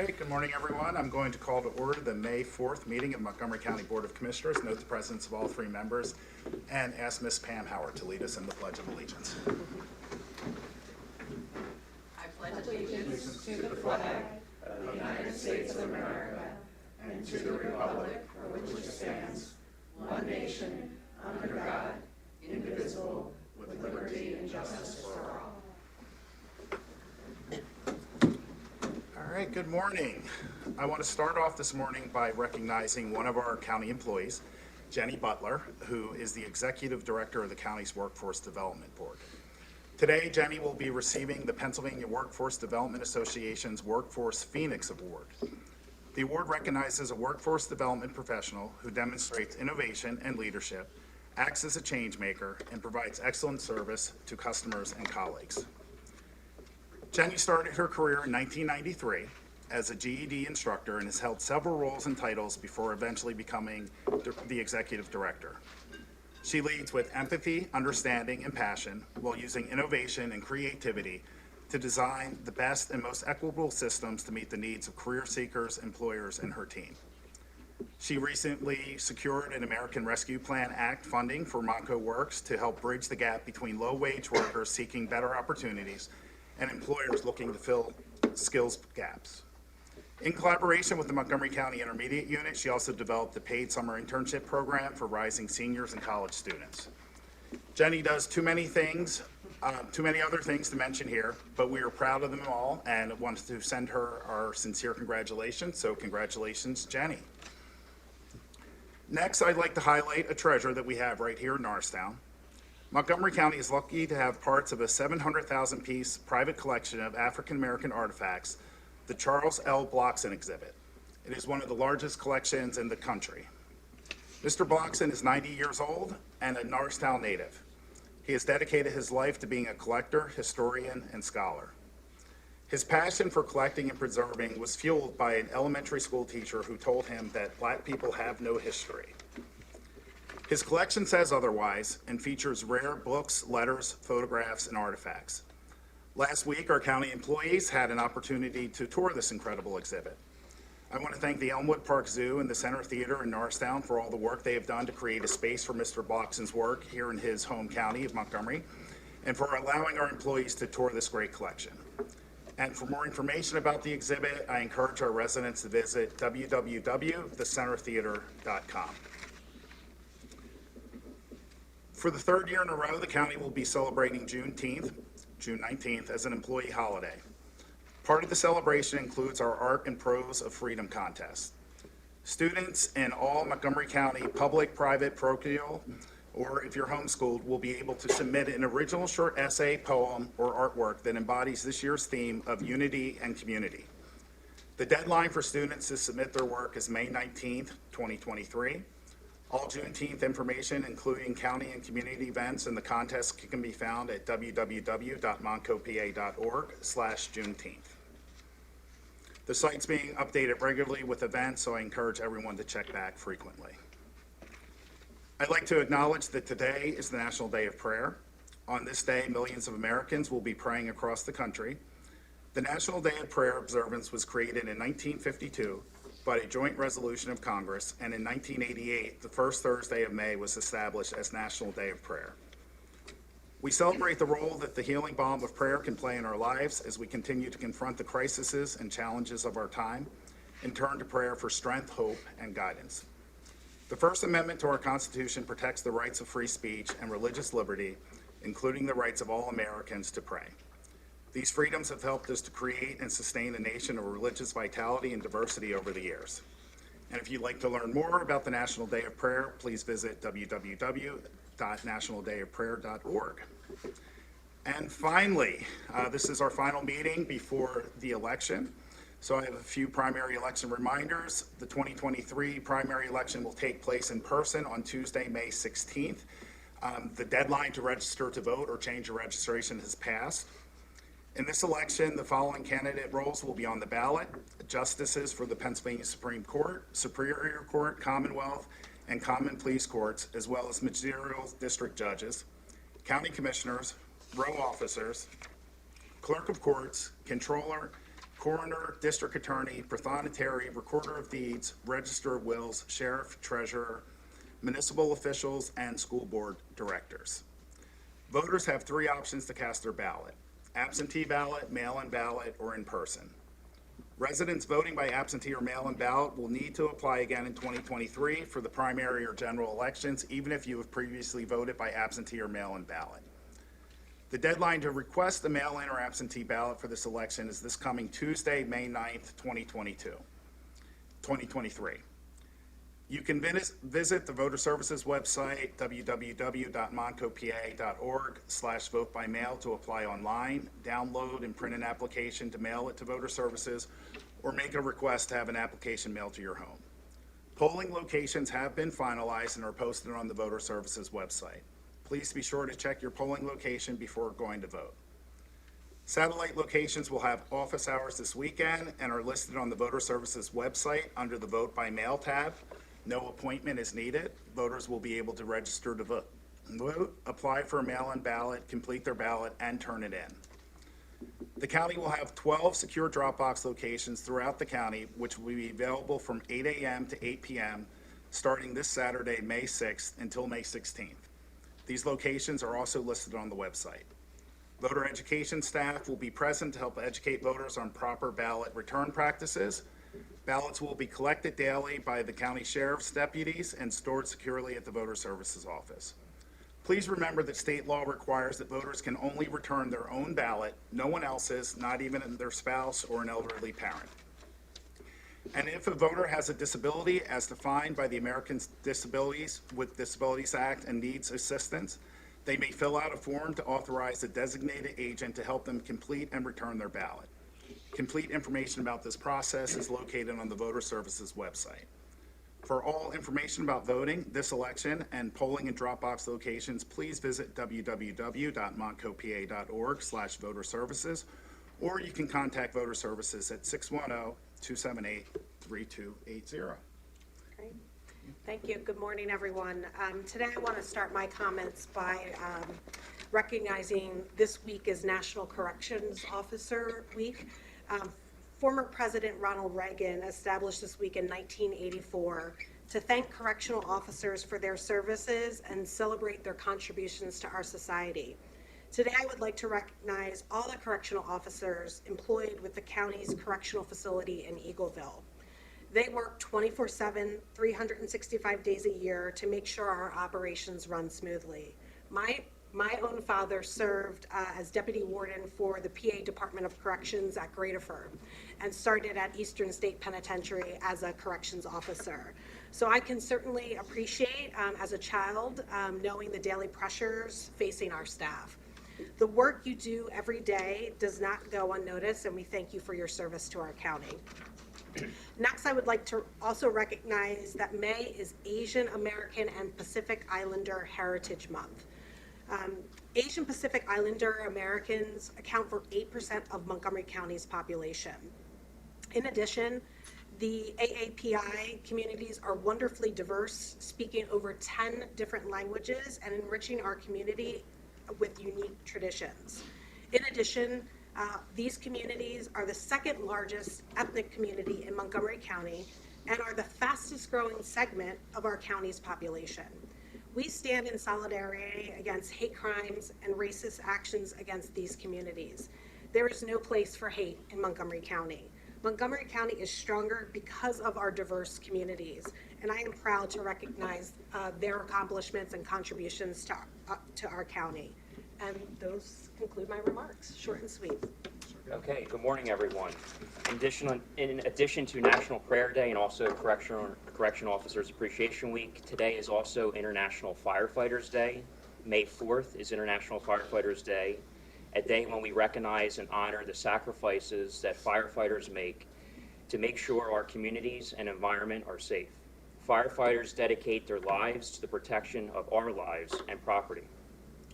right, good morning, everyone. I'm going to call to order the May 4th meeting of Montgomery County Board of Commissioners. Note the presence of all three members and ask Ms. Pam Howard to lead us in the Pledge of Allegiance. I pledge allegiance to the flag of the United States of America and to the republic for which it stands, one nation, under God, indivisible, with liberty and justice for all. All right, good morning. I want to start off this morning by recognizing one of our county employees, Jenny Butler, who is the Executive Director of the county's Workforce Development Board. Today, Jenny will be receiving the Pennsylvania Workforce Development Association's Workforce Phoenix Award. The award recognizes a workforce development professional who demonstrates innovation and leadership, acts as a change maker, and provides excellent service to customers and colleagues. Jenny started her career in 1993 as a GED instructor and has held several roles and titles before eventually becoming the executive director. She leads with empathy, understanding, and passion while using innovation and creativity to design the best and most equitable systems to meet the needs of career seekers, employers, and her team. She recently secured an American Rescue Plan Act funding for Monco Works to help bridge the gap between low-wage workers seeking better opportunities and employers looking to fill skills gaps. In collaboration with the Montgomery County Intermediate Unit, she also developed a paid summer internship program for rising seniors and college students. Jenny does too many other things to mention here, but we are proud of them all and want to send her our sincere congratulations. So congratulations, Jenny. Next, I'd like to highlight a treasure that we have right here in Norristown. Montgomery County is lucky to have parts of a 700,000-piece private collection of African-American artifacts, the Charles L. Blockson exhibit. It is one of the largest collections in the country. Mr. Blockson is 90 years old and a Norristown native. He has dedicated his life to being a collector, historian, and scholar. His passion for collecting and preserving was fueled by an elementary school teacher who told him that Black people have no history. His collection says otherwise and features rare books, letters, photographs, and artifacts. Last week, our county employees had an opportunity to tour this incredible exhibit. I want to thank the Elmwood Park Zoo and the Center Theater in Norristown for all the work they have done to create a space for Mr. Blockson's work here in his home county of Montgomery, and for allowing our employees to tour this great collection. And for more information about the exhibit, I encourage our residents to visit www.thecentertheater.com. For the third year in a row, the county will be celebrating June 19th, as an employee holiday. Part of the celebration includes our Art and Prose of Freedom contest. Students in all Montgomery County public, private, parochial, or if you're homeschooled, will be able to submit an original short essay, poem, or artwork that embodies this year's theme of unity and community. The deadline for students to submit their work is May 19th, 2023. All Juneteenth information, including county and community events and the contest, can be found at www.montcopa.org/Juneteenth. The site's being updated regularly with events, so I encourage everyone to check back frequently. I'd like to acknowledge that today is the National Day of Prayer. On this day, millions of Americans will be praying across the country. The National Day of Prayer observance was created in 1952 by a joint resolution of Congress, and in 1988, the first Thursday of May was established as National Day of Prayer. We celebrate the role that the healing balm of prayer can play in our lives as we continue to confront the crises and challenges of our time and turn to prayer for strength, hope, and guidance. The First Amendment to our Constitution protects the rights of free speech and religious liberty, including the rights of all Americans to pray. These freedoms have helped us to create and sustain a nation of religious vitality and diversity over the years. And if you'd like to learn more about the National Day of Prayer, please visit www.nationaldayofprayer.org. And finally, this is our final meeting before the election. So I have a few primary election reminders. The 2023 primary election will take place in person on Tuesday, May 16th. The deadline to register to vote or change your registration has passed. In this election, the following candidate roles will be on the ballot: justices for the Pennsylvania Supreme Court, Superior Court, Commonwealth, and Common Pleas Courts, as well as ministerial district judges, county commissioners, row officers, clerk of courts, controller, coroner, district attorney, prothonotary, recorder of deeds, register of wills, sheriff, treasurer, municipal officials, and school board directors. Voters have three options to cast their ballot: absentee ballot, mail-in ballot, or in person. Residents voting by absentee or mail-in ballot will need to apply again in 2023 for the primary or general elections, even if you have previously voted by absentee or mail-in ballot. The deadline to request a mail-in or absentee ballot for this election is this coming Tuesday, May 9th, 2023. You can visit the Voter Services website, www.montgomery.org/vote-by-mail, to apply online, download and print an application to mail it to Voter Services, or make a request to have an application mailed to your home. Polling locations have been finalized and are posted on the Voter Services website. Please be sure to check your polling location before going to vote. Satellite locations will have office hours this weekend and are listed on the Voter Services website under the Vote by Mail tab. No appointment is needed. Voters will be able to register to vote, apply for a mail-in ballot, complete their ballot, and turn it in. The county will have 12 secure drop-box locations throughout the county, which will be available from 8 a.m. to 8 p.m. starting this Saturday, May 6th, until May 16th. These locations are also listed on the website. Voter education staff will be present to help educate voters on proper ballot return practices. Ballots will be collected daily by the county sheriff's deputies and stored securely at the Voter Services office. Please remember that state law requires that voters can only return their own ballot, no one else's, not even their spouse or an elderly parent. And if a voter has a disability as defined by the Americans with Disabilities Act and needs assistance, they may fill out a form to authorize a designated agent to help them complete and return their ballot. Complete information about this process is located on the Voter Services website. For all information about voting this election and polling and drop-box locations, please visit www.montgomery.org/voter-services, or you can contact Voter Services at 610-278-3280. Great. Thank you. Good morning, everyone. Today I want to start my comments by recognizing this week is National Corrections Officer Week. Former President Ronald Reagan established this week in 1984 to thank correctional officers for their services and celebrate their contributions to our society. Today, I would like to recognize all the correctional officers employed with the county's correctional facility in Eagleville. They work 24/7, 365 days a year to make sure our operations run smoothly. My own father served as deputy warden for the PA Department of Corrections at Greaterford and started at Eastern State Penitentiary as a corrections officer. So I can certainly appreciate, as a child, knowing the daily pressures facing our staff. The work you do every day does not go unnoticed, and we thank you for your service to our county. Next, I would like to also recognize that May is Asian American and Pacific Islander Heritage Month. Asian Pacific Islander Americans account for 8% of Montgomery County's population. In addition, the AAPI communities are wonderfully diverse, speaking over 10 different languages and enriching our community with unique traditions. In addition, these communities are the second largest ethnic community in Montgomery County and are the fastest growing segment of our county's population. We stand in solidarity against hate crimes and racist actions against these communities. There is no place for hate in Montgomery County. Montgomery County is stronger because of our diverse communities, and I am proud to recognize their accomplishments and contributions to our county. And those conclude my remarks, short and sweet. Okay, good morning, everyone. In addition to National Prayer Day and also Correction Officers Appreciation Week, today is also International Firefighters Day. May 4th is International Firefighters Day, a day when we recognize and honor the sacrifices that firefighters make to make sure our communities and environment are safe. Firefighters dedicate their lives to the protection of our lives and property.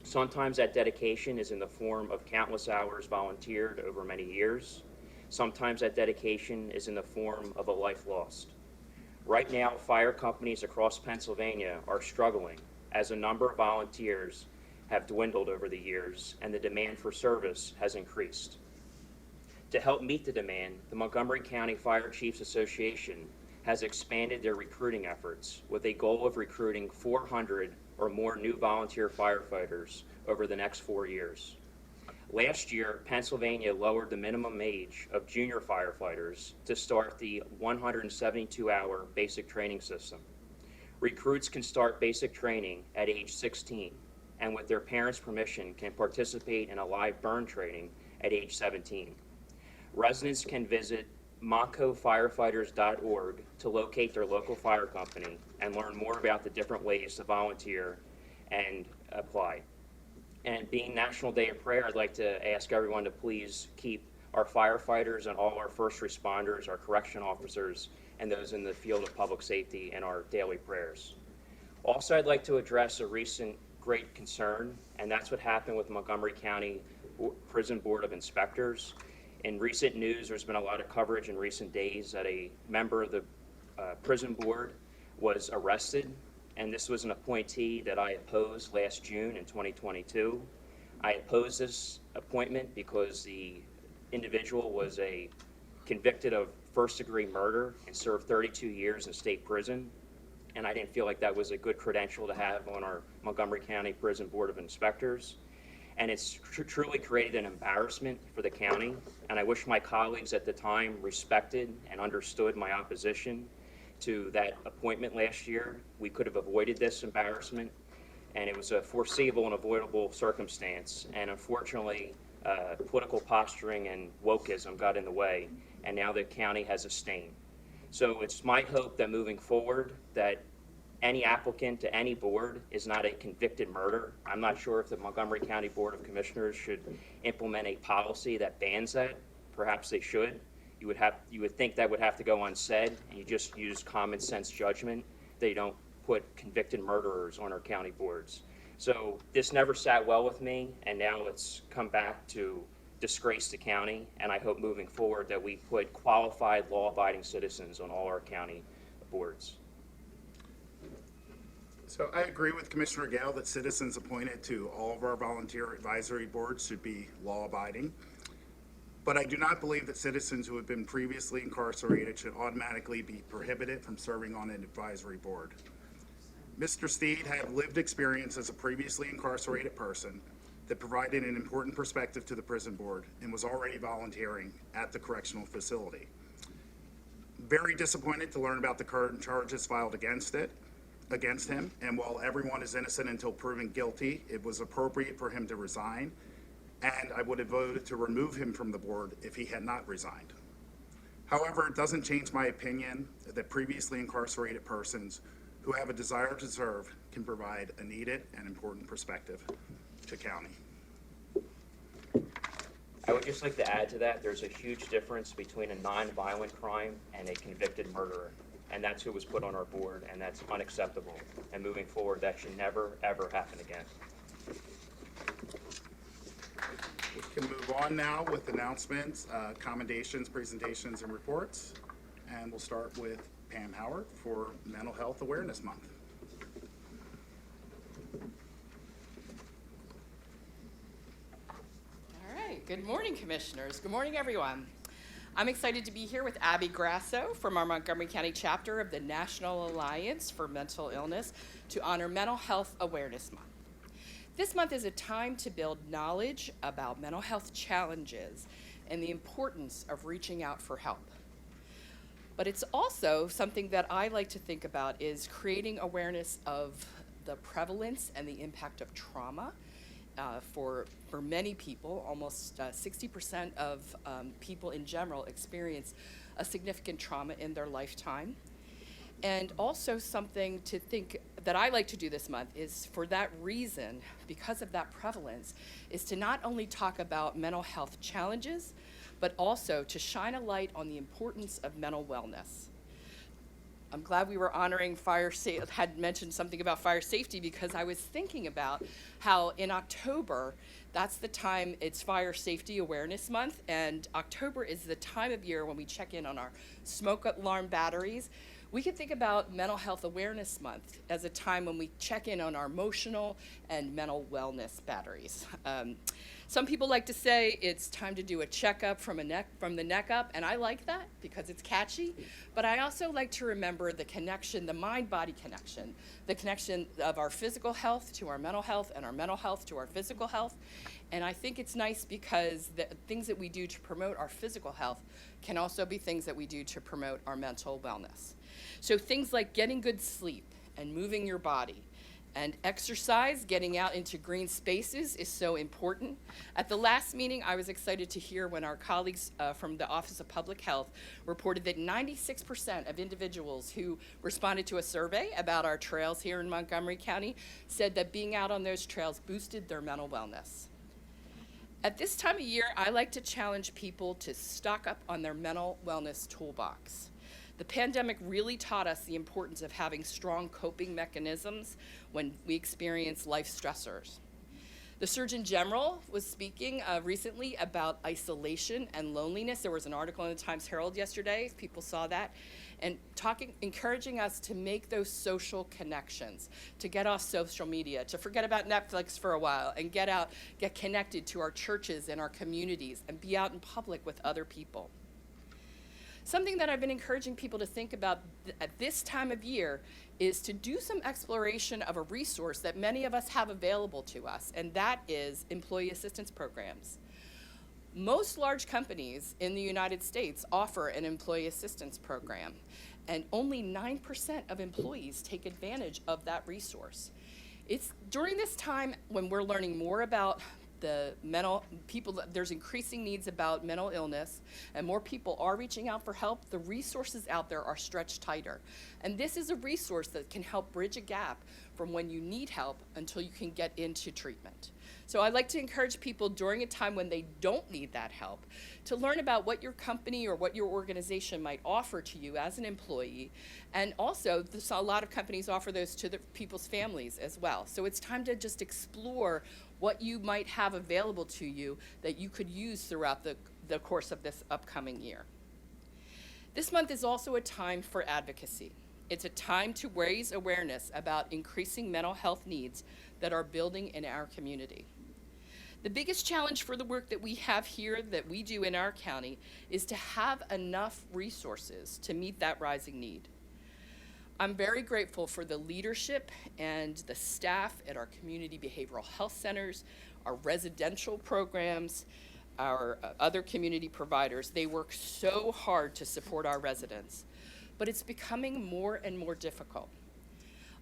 Sometimes that dedication is in the form of countless hours volunteered over many years. Sometimes that dedication is in the form of a life lost. Right now, fire companies across Pennsylvania are struggling as a number of volunteers have dwindled over the years and the demand for service has increased. To help meet the demand, the Montgomery County Fire Chiefs Association has expanded their recruiting efforts with a goal of recruiting 400 or more new volunteer firefighters over the next 4 years. Last year, Pennsylvania lowered the minimum age of junior firefighters to start the 172-hour basic training system. Recruits can start basic training at age 16, and with their parents' permission can participate in a live burn training at age 17. Residents can visit moncofirefighters.org to locate their local fire company and learn more about the different ways to volunteer and apply. And being National Day of Prayer, I'd like to ask everyone to please keep our firefighters and all our first responders, our correction officers, and those in the field of public safety in our daily prayers. Also, I'd like to address a recent great concern, and that's what happened with Montgomery County Prison Board of Inspectors. In recent news, there's been a lot of coverage in recent days that a member of the prison board was arrested, and this was an appointee that I opposed last June in 2022. I opposed this appointment because the individual was convicted of first-degree murder and served 32 years in state prison, and I didn't feel like that was a good credential to have on our Montgomery County Prison Board of Inspectors. And it's truly created an embarrassment for the county, and I wish my colleagues at the time respected and understood my opposition to that appointment last year. We could have avoided this embarrassment, and it was a foreseeable and avoidable circumstance, and unfortunately, political posturing and wokeism got in the way, and now the county has a stain. So it's my hope that moving forward, that any applicant to any board is not a convicted murderer. I'm not sure if the Montgomery County Board of Commissioners should implement a policy that bans that. Perhaps they should. You would think that would have to go unsaid, and you just use common sense judgment. They don't put convicted murderers on our county boards. So this never sat well with me, and now it's come back to disgrace the county, and I hope moving forward that we put qualified law-abiding citizens on all our county boards. So I agree with Commissioner Gale that citizens appointed to all of our volunteer advisory boards should be law-abiding. But I do not believe that citizens who have been previously incarcerated should automatically be prohibited from serving on an advisory board. Mr. Steed had lived experience as a previously incarcerated person that provided an important perspective to the prison board and was already volunteering at the correctional facility. Very disappointed to learn about the current charges filed against him, and while everyone is innocent until proven guilty, it was appropriate for him to resign, and I would have voted to remove him from the board if he had not resigned. However, it doesn't change my opinion that previously incarcerated persons who have a desire to serve can provide a needed and important perspective to county. I would just like to add to that, there's a huge difference between a non-violent crime and a convicted murderer. And that's who was put on our board, and that's unacceptable. And moving forward, that should never, ever happen again. We can move on now with announcements, commendations, presentations, and reports. And we'll start with Pam Howard for Mental Health Awareness Month. All right, good morning, Commissioners. Good morning, everyone. I'm excited to be here with Abby Grasso from our Montgomery County chapter of the National Alliance for Mental Illness to honor Mental Health Awareness Month. This month is a time to build knowledge about mental health challenges and the importance of reaching out for help. But it's also something that I like to think about is creating awareness of the prevalence and the impact of trauma. For many people, almost 60% of people in general experience a significant trauma in their lifetime. And also something to think that I like to do this month is for that reason, because of that prevalence, is to not only talk about mental health challenges, but also to shine a light on the importance of mental wellness. I'm glad we were honoring had mentioned something about fire safety, because I was thinking about how in October, that's the time it's Fire Safety Awareness Month, and October is the time of year when we check in on our smoke alarm batteries. We could think about Mental Health Awareness Month as a time when we check in on our emotional and mental wellness batteries. Some people like to say it's time to do a checkup from the neck up, and I like that because it's catchy. But I also like to remember the connection, the mind-body connection, the connection of our physical health to our mental health and our mental health to our physical health. And I think it's nice because the things that we do to promote our physical health can also be things that we do to promote our mental wellness. So things like getting good sleep and moving your body, and exercise, getting out into green spaces is so important. At the last meeting, I was excited to hear when our colleagues from the Office of Public Health reported that 96% of individuals who responded to a survey about our trails here in Montgomery County said that being out on those trails boosted their mental wellness. At this time of year, I like to challenge people to stock up on their mental wellness toolbox. The pandemic really taught us the importance of having strong coping mechanisms when we experience life stressors. The Surgeon General was speaking recently about isolation and loneliness. There was an article in the Times Herald yesterday, if people saw that, and encouraging us to make those social connections, to get off social media, to forget about Netflix for a while, and get out, get connected to our churches and our communities, and be out in public with other people. Something that I've been encouraging people to think about at this time of year is to do some exploration of a resource that many of us have available to us, and that is employee assistance programs. Most large companies in the United States offer an employee assistance program, and only 9% of employees take advantage of that resource. It's during this time when we're learning more about the there's increasing needs about mental illness, and more people are reaching out for help. The resources out there are stretched tighter. And this is a resource that can help bridge a gap from when you need help until you can get into treatment. So I'd like to encourage people during a time when they don't need that help to learn about what your company or what your organization might offer to you as an employee. And also, a lot of companies offer those to the people's families as well. So it's time to just explore what you might have available to you that you could use throughout the course of this upcoming year. This month is also a time for advocacy. It's a time to raise awareness about increasing mental health needs that are building in our community. The biggest challenge for the work that we have here, that we do in our county, is to have enough resources to meet that rising need. I'm very grateful for the leadership and the staff at our community behavioral health centers, our residential programs, our other community providers. They work so hard to support our residents, but it's becoming more and more difficult.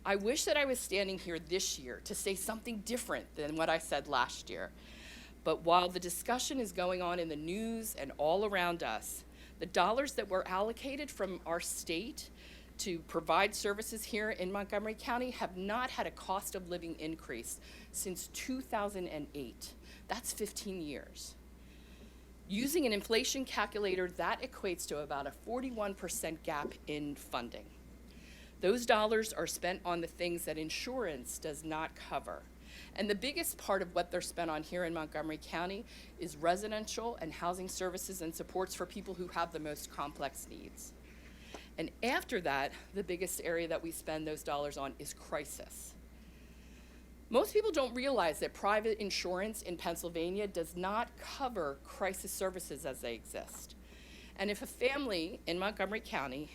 I wish that I was standing here this year to say something different than what I said last year. But while the discussion is going on in the news and all around us, the dollars that were allocated from our state to provide services here in Montgomery County have not had a cost of living increase since 2008. That's 15 years. Using an inflation calculator, that equates to about a 41% gap in funding. Those dollars are spent on the things that insurance does not cover. And the biggest part of what they're spent on here in Montgomery County is residential and housing services and supports for people who have the most complex needs. And after that, the biggest area that we spend those dollars on is crisis. Most people don't realize that private insurance in Pennsylvania does not cover crisis services as they exist. And if a family in Montgomery County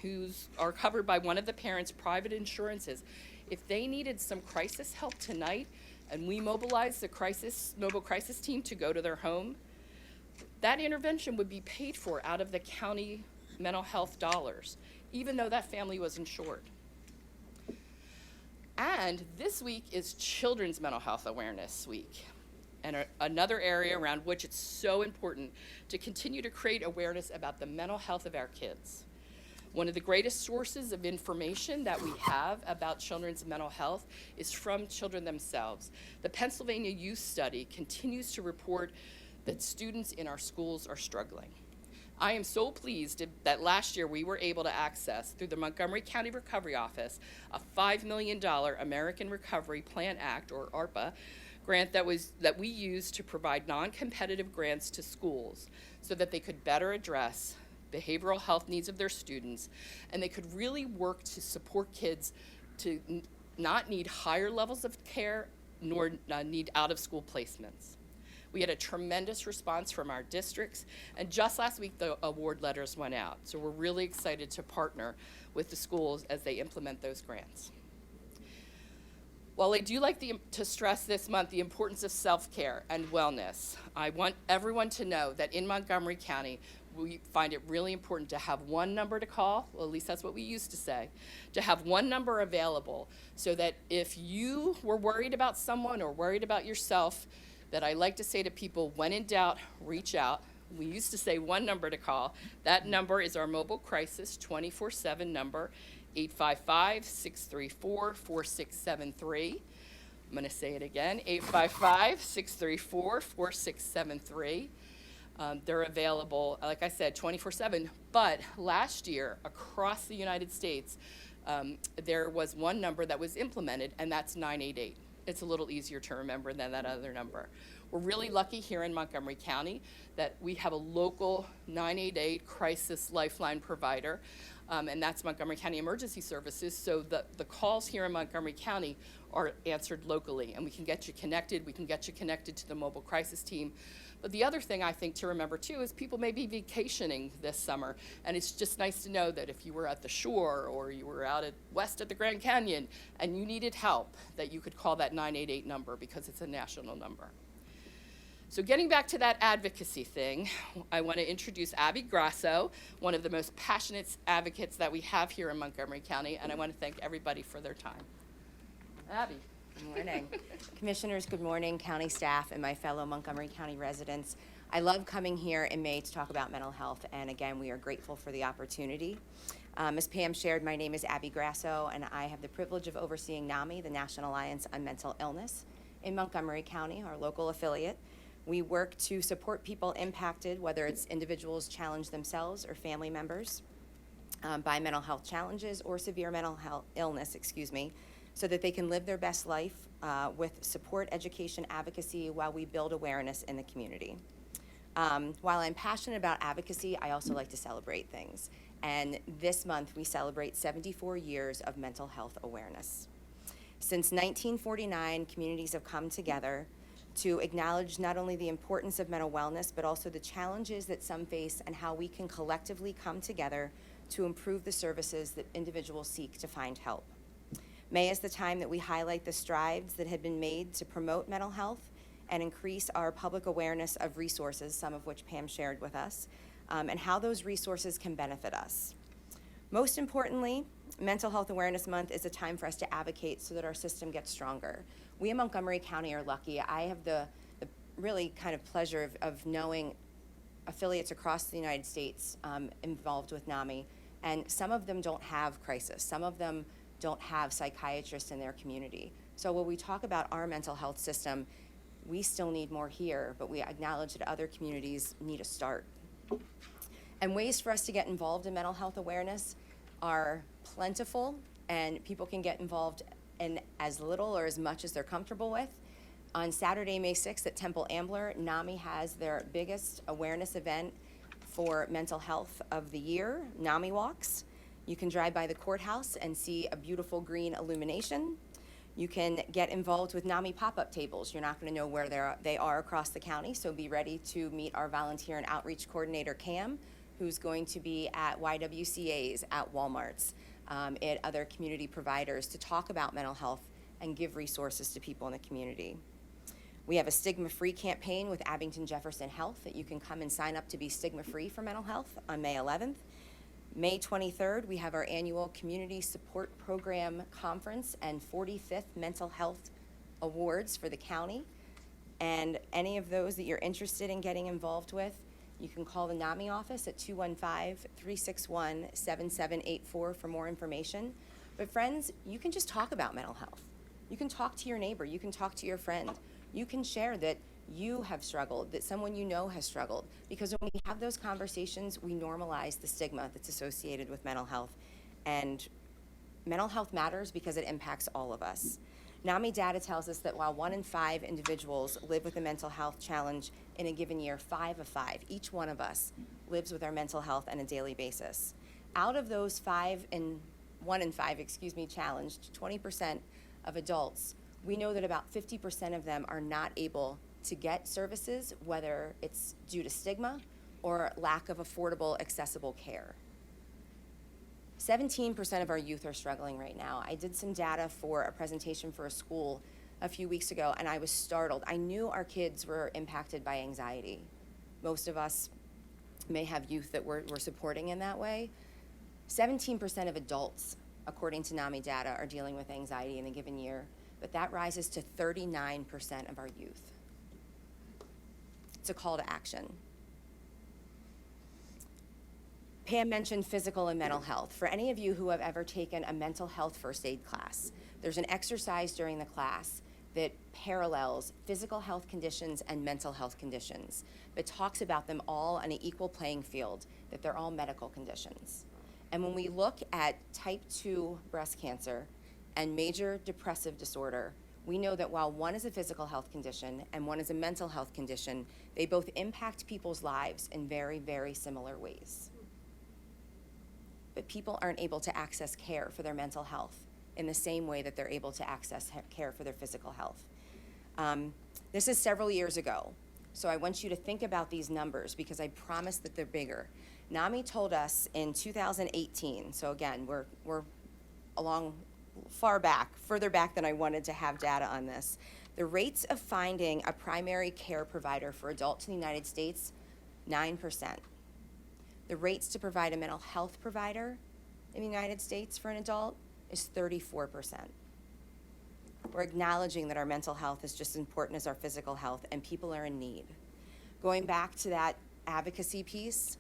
are covered by one of the parents' private insurances, if they needed some crisis help tonight and we mobilized the mobile crisis team to go to their home, that intervention would be paid for out of the county mental health dollars, even though that family was insured. And this week is Children's Mental Health Awareness Week, and another area around which it's so important to continue to create awareness about the mental health of our kids. One of the greatest sources of information that we have about children's mental health is from children themselves. The Pennsylvania Youth Study continues to report that students in our schools are struggling. I am so pleased that last year we were able to access, through the Montgomery County Recovery Office, a $5 million American Recovery Plan Act, or ARPA, grant that we used to provide non-competitive grants to schools so that they could better address behavioral health needs of their students, and they could really work to support kids to not need higher levels of care nor need out-of-school placements. We had a tremendous response from our districts, and just last week the award letters went out. So we're really excited to partner with the schools as they implement those grants. While I do like to stress this month the importance of self-care and wellness, I want everyone to know that in Montgomery County, we find it really important to have one number to call, well, at least that's what we used to say, to have one number available so that if you were worried about someone or worried about yourself, that I like to say to people, when in doubt, reach out. We used to say one number to call. That number is our mobile crisis 24/7 number, 855-634-4673. I'm going to say it again, 855-634-4673. They're available, like I said, 24/7. But last year, across the United States, there was one number that was implemented, and that's 988. It's a little easier to remember than that other number. We're really lucky here in Montgomery County that we have a local 988 crisis lifeline provider, and that's Montgomery County Emergency Services. So the calls here in Montgomery County are answered locally, and we can get you connected. We can get you connected to the mobile crisis team. But the other thing I think to remember too is people may be vacationing this summer, and it's just nice to know that if you were at the shore or you were out west at the Grand Canyon and you needed help, that you could call that 988 number because it's a national number. So getting back to that advocacy thing, I want to introduce Abby Grasso, one of the most passionate advocates that we have here in Montgomery County, and I want to thank everybody for their time. Abby. Good morning. Commissioners, good morning, county staff, and my fellow Montgomery County residents. I love coming here in May to talk about mental health, and again, we are grateful for the opportunity. As Pam shared, my name is Abby Grasso, and I have the privilege of overseeing NAMI, the National Alliance on Mental Illness, in Montgomery County, our local affiliate. We work to support people impacted, whether it's individuals challenged themselves or family members by mental health challenges or severe mental health illness, so that they can live their best life with support, education, advocacy while we build awareness in the community. While I'm passionate about advocacy, I also like to celebrate things. And this month, we celebrate 74 years of mental health awareness. Since 1949, communities have come together to acknowledge not only the importance of mental wellness, but also the challenges that some face and how we can collectively come together to improve the services that individuals seek to find help. May is the time that we highlight the strides that have been made to promote mental health and increase our public awareness of resources, some of which Pam shared with us, and how those resources can benefit us. Most importantly, Mental Health Awareness Month is a time for us to advocate so that our system gets stronger. We in Montgomery County are lucky. I have the really kind of pleasure of knowing affiliates across the United States involved with NAMI, and some of them don't have crisis. Some of them don't have psychiatrists in their community. So when we talk about our mental health system, we still need more here, but we acknowledge that other communities need a start. And ways for us to get involved in mental health awareness are plentiful, and people can get involved in as little or as much as they're comfortable with. On Saturday, May 6th at Temple Ambler, NAMI has their biggest awareness event for mental health of the year, NAMI Walks. You can drive by the courthouse and see a beautiful green illumination. You can get involved with NAMI pop-up tables. You're not going to know where they are across the county, so be ready to meet our volunteer and outreach coordinator, Cam, who's going to be at YWCA's, at Walmart's, at other community providers to talk about mental health and give resources to people in the community. We have a stigma-free campaign with Abington Jefferson Health that you can come and sign up to be stigma-free for mental health on May 11th. May 23rd, we have our annual Community Support Program Conference and 45th Mental Health Awards for the county. And any of those that you're interested in getting involved with, you can call the NAMI office at 215-361-7784 for more information. But friends, you can just talk about mental health. You can talk to your neighbor, you can talk to your friend. You can share that you have struggled, that someone you know has struggled. Because when we have those conversations, we normalize the stigma that's associated with mental health. And mental health matters because it impacts all of us. NAMI data tells us that while 1 in 5 individuals live with a mental health challenge in a given year, 5 of 5, each one of us lives with our mental health on a daily basis. Out of those 1 in 5 challenged, 20% of adults, we know that about 50% of them are not able to get services, whether it's due to stigma or lack of affordable, accessible care. 17% of our youth are struggling right now. I did some data for a presentation for a school a few weeks ago, and I was startled. I knew our kids were impacted by anxiety. Most of us may have youth that we're supporting in that way. 17% of adults, according to NAMI data, are dealing with anxiety in a given year, but that rises to 39% of our youth. It's a call to action. Pam mentioned physical and mental health. For any of you who have ever taken a mental health first aid class, there's an exercise during the class that parallels physical health conditions and mental health conditions, but talks about them all on an equal playing field, that they're all medical conditions. And when we look at type 2 breast cancer and major depressive disorder, we know that while one is a physical health condition and one is a mental health condition, they both impact people's lives in very, very similar ways. But people aren't able to access care for their mental health in the same way that they're able to access care for their physical health. This is several years ago, so I want you to think about these numbers because I promise that they're bigger. NAMI told us in 2018, so again, we're along further back than I wanted to have data on this. The rates of finding a primary care provider for adults in the United States, 9%. The rates to provide a mental health provider in the United States for an adult is 34%. We're acknowledging that our mental health is just as important as our physical health, and people are in need. Going back to that advocacy piece,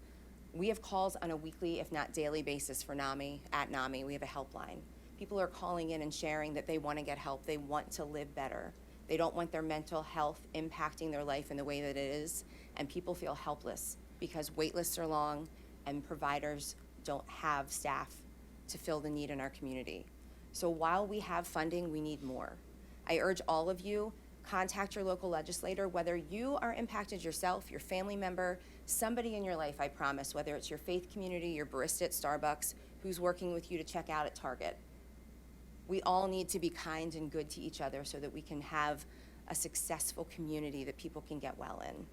we have calls on a weekly, if not daily basis for NAMI. At NAMI, we have a helpline. People are calling in and sharing that they want to get help. They want to live better. They don't want their mental health impacting their life in the way that it is, and people feel helpless because wait lists are long and providers don't have staff to fill the need in our community. So while we have funding, we need more. I urge all of you, contact your local legislator, whether you are impacted yourself, your family member, somebody in your life, I promise, whether it's your faith community, your barista at Starbucks, who's working with you to check out at Target. We all need to be kind and good to each other so that we can have a successful community that people can get well in.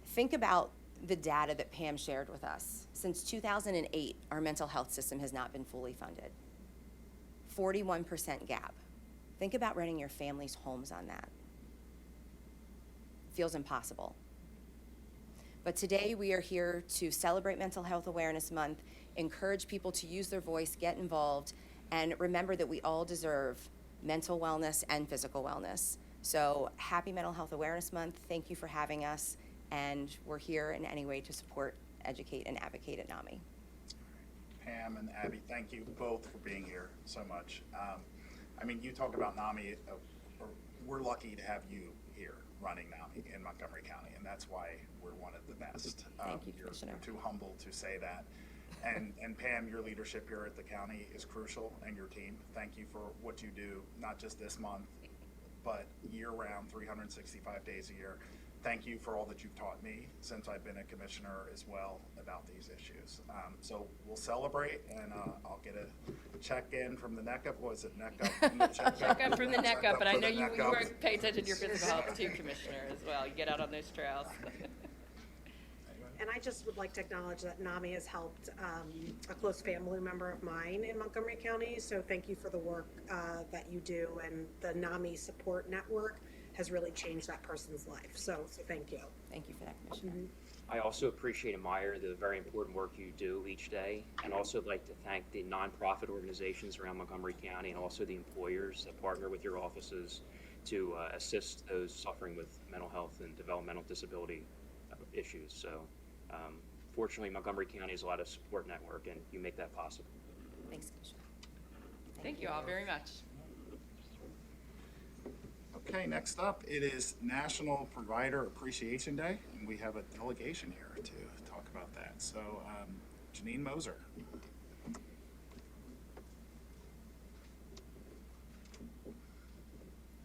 Think about the data that Pam shared with us. Since 2008, our mental health system has not been fully funded. 41% gap. Think about renting your family's homes on that. Feels impossible. But today we are here to celebrate Mental Health Awareness Month, encourage people to use their voice, get involved, and remember that we all deserve mental wellness and physical wellness. So happy Mental Health Awareness Month. Thank you for having us. And we're here in any way to support, educate, and advocate at NAMI. Pam and Abby, thank you both for being here so much. I mean, you talk about NAMI, we're lucky to have you here running NAMI in Montgomery County, and that's why we're one of the best. Thank you, you're Commissioner. too humble to say that. And Pam, your leadership here at the county is crucial, and your team. Thank you for what you do, not just this month, but year-round, 365 days a year. Thank you for all that you've taught me since I've been a commissioner as well about these issues. So we'll celebrate, and I'll get a check-in from the neck up. Was it neck up? Check up from the neck up, but I from know the you neck up. work, pay attention to your physical health too, Commissioner, as well. You get out on those trails. And I just would like to acknowledge that NAMI has helped a close family member of mine in Montgomery County. So thank you for the work that you do, and the NAMI support network has really changed that person's life. So thank you. Thank you for that, Commissioner. I also appreciate and admire the very important work you do each day, and also like to thank the nonprofit organizations around Montgomery County and also the employers that partner with your offices to assist those suffering with mental health and developmental disability issues. So fortunately, Montgomery County has a lot of support network, and you make that possible. Thanks, Commissioner. Thank you all very much. Okay, next up, it is National Provider Appreciation Day, and we have a delegation here to talk about that. So, Janine Moser.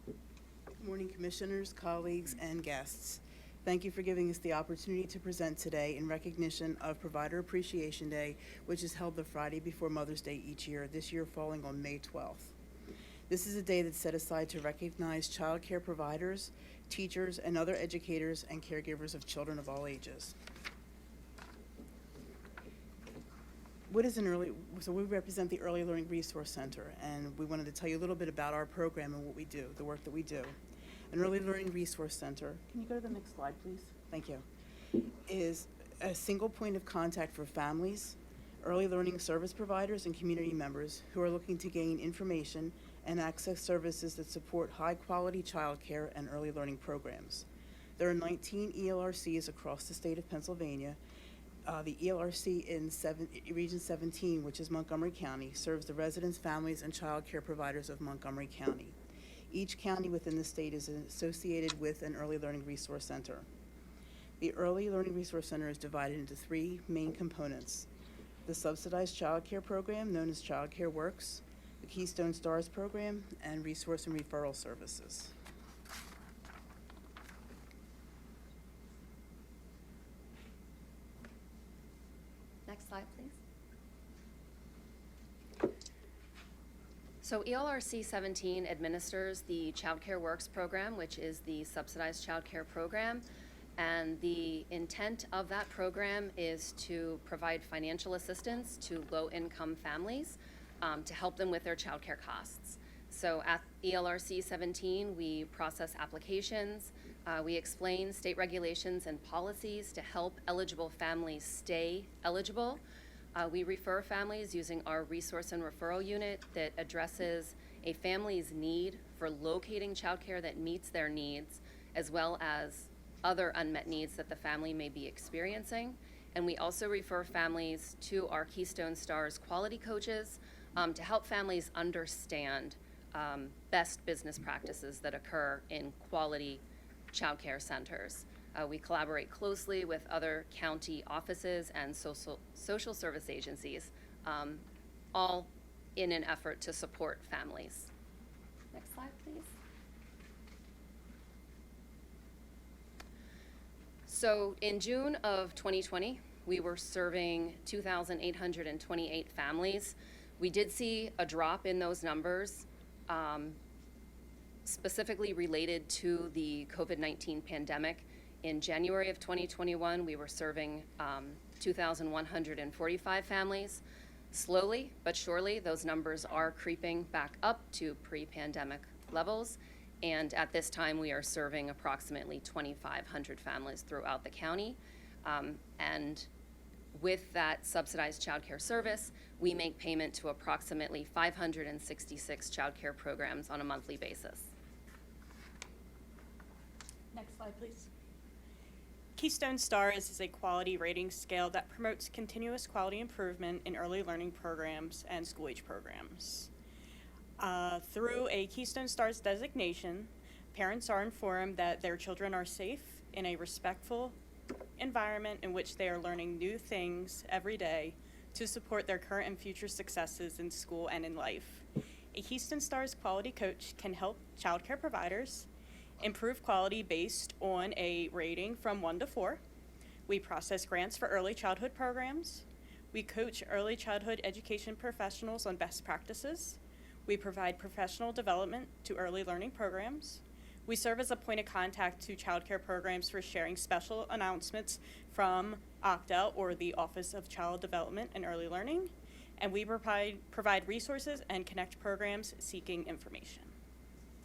Good morning, commissioners, colleagues, and guests. Thank you for giving us the opportunity to present today in recognition of Provider Appreciation Day, which is held the Friday before Mother's Day each year, this year falling on May 12th. This is a day that's set aside to recognize child care providers, teachers, and other educators and caregivers of children of all ages. So we represent the Early Learning Resource Center, and we wanted to tell you a little bit about our program and what we do, the work that we do. An Early Learning Resource Center, can you go to the next slide, please? Thank you. Is a single point of contact for families, early learning service providers, and community members who are looking to gain information and access services that support high-quality childcare and early learning programs. There are 19 ELRCs across the state of Pennsylvania. The ELRC in Region 17, which is Montgomery County, serves the residents, families, and child care providers of Montgomery County. Each county within the state is associated with an Early Learning Resource Center. The Early Learning Resource Center is divided into three main components: the subsidized child care program, known as Child Care Works, the Keystone Stars program, and resource and referral services. Next slide, please. So ELRC 17 administers the Child Care Works program, which is the subsidized child care program. And the intent of that program is to provide financial assistance to low-income families to help them with their child care costs. So at ELRC 17, we process applications, we explain state regulations and policies to help eligible families stay eligible. We refer families using our resource and referral unit that addresses a family's need for locating childcare that meets their needs, as well as other unmet needs that the family may be experiencing. And we also refer families to our Keystone Stars quality coaches to help families understand best business practices that occur in quality childcare centers. We collaborate closely with other county offices and social service agencies, all in an effort to support families. Next slide, please. So in June of 2020, we were serving 2,828 families. We did see a drop in those numbers, specifically related to the COVID-19 pandemic. In January of 2021, we were serving 2,145 families. Slowly but surely, those numbers are creeping back up to pre-pandemic levels. And at this time, we are serving approximately 2,500 families throughout the county. And with that subsidized childcare service, we make payment to approximately 566 childcare programs on a monthly basis. Next slide, please. Keystone Stars is a quality rating scale that promotes continuous quality improvement in early learning programs and school-age programs. Through a Keystone Stars designation, parents are informed that their children are safe in a respectful environment in which they are learning new things every day to support their current and future successes in school and in life. A Keystone Stars quality coach can help childcare providers improve quality based on a rating from 1 to 4. We process grants for early childhood programs. We coach early childhood education professionals on best practices. We provide professional development to early learning programs. We serve as a point of contact to childcare programs for sharing special announcements from OCDA, or the Office of Child Development and Early Learning. And we provide resources and connect programs seeking information.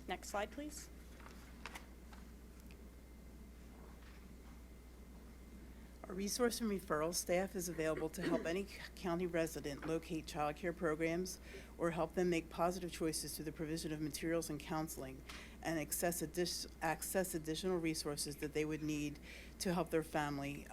Next slide, please. Our resource and referral staff is available to help any county resident locate child care programs or help them make positive choices through the provision of materials and counseling and access additional resources that they would need to help their family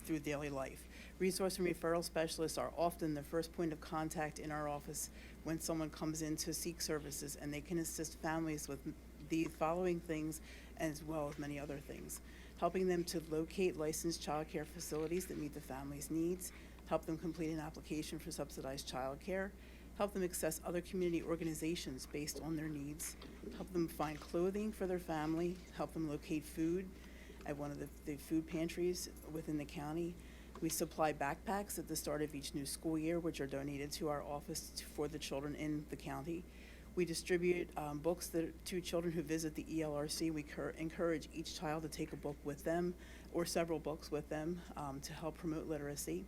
through daily life. Resource and referral specialists are often the first point of contact in our office when someone comes in to seek services, and they can assist families with the following things as well as many other things: helping them to locate licensed child care facilities that meet the family's needs, help them complete an application for subsidized child care, help them access other community organizations based on their needs, help them find clothing for their family, help them locate food at one of the food pantries within the county. We supply backpacks at the start of each new school year, which are donated to our office for the children in the county. We distribute books to children who visit the ELRC. We encourage each child to take a book with them or several books with them to help promote literacy.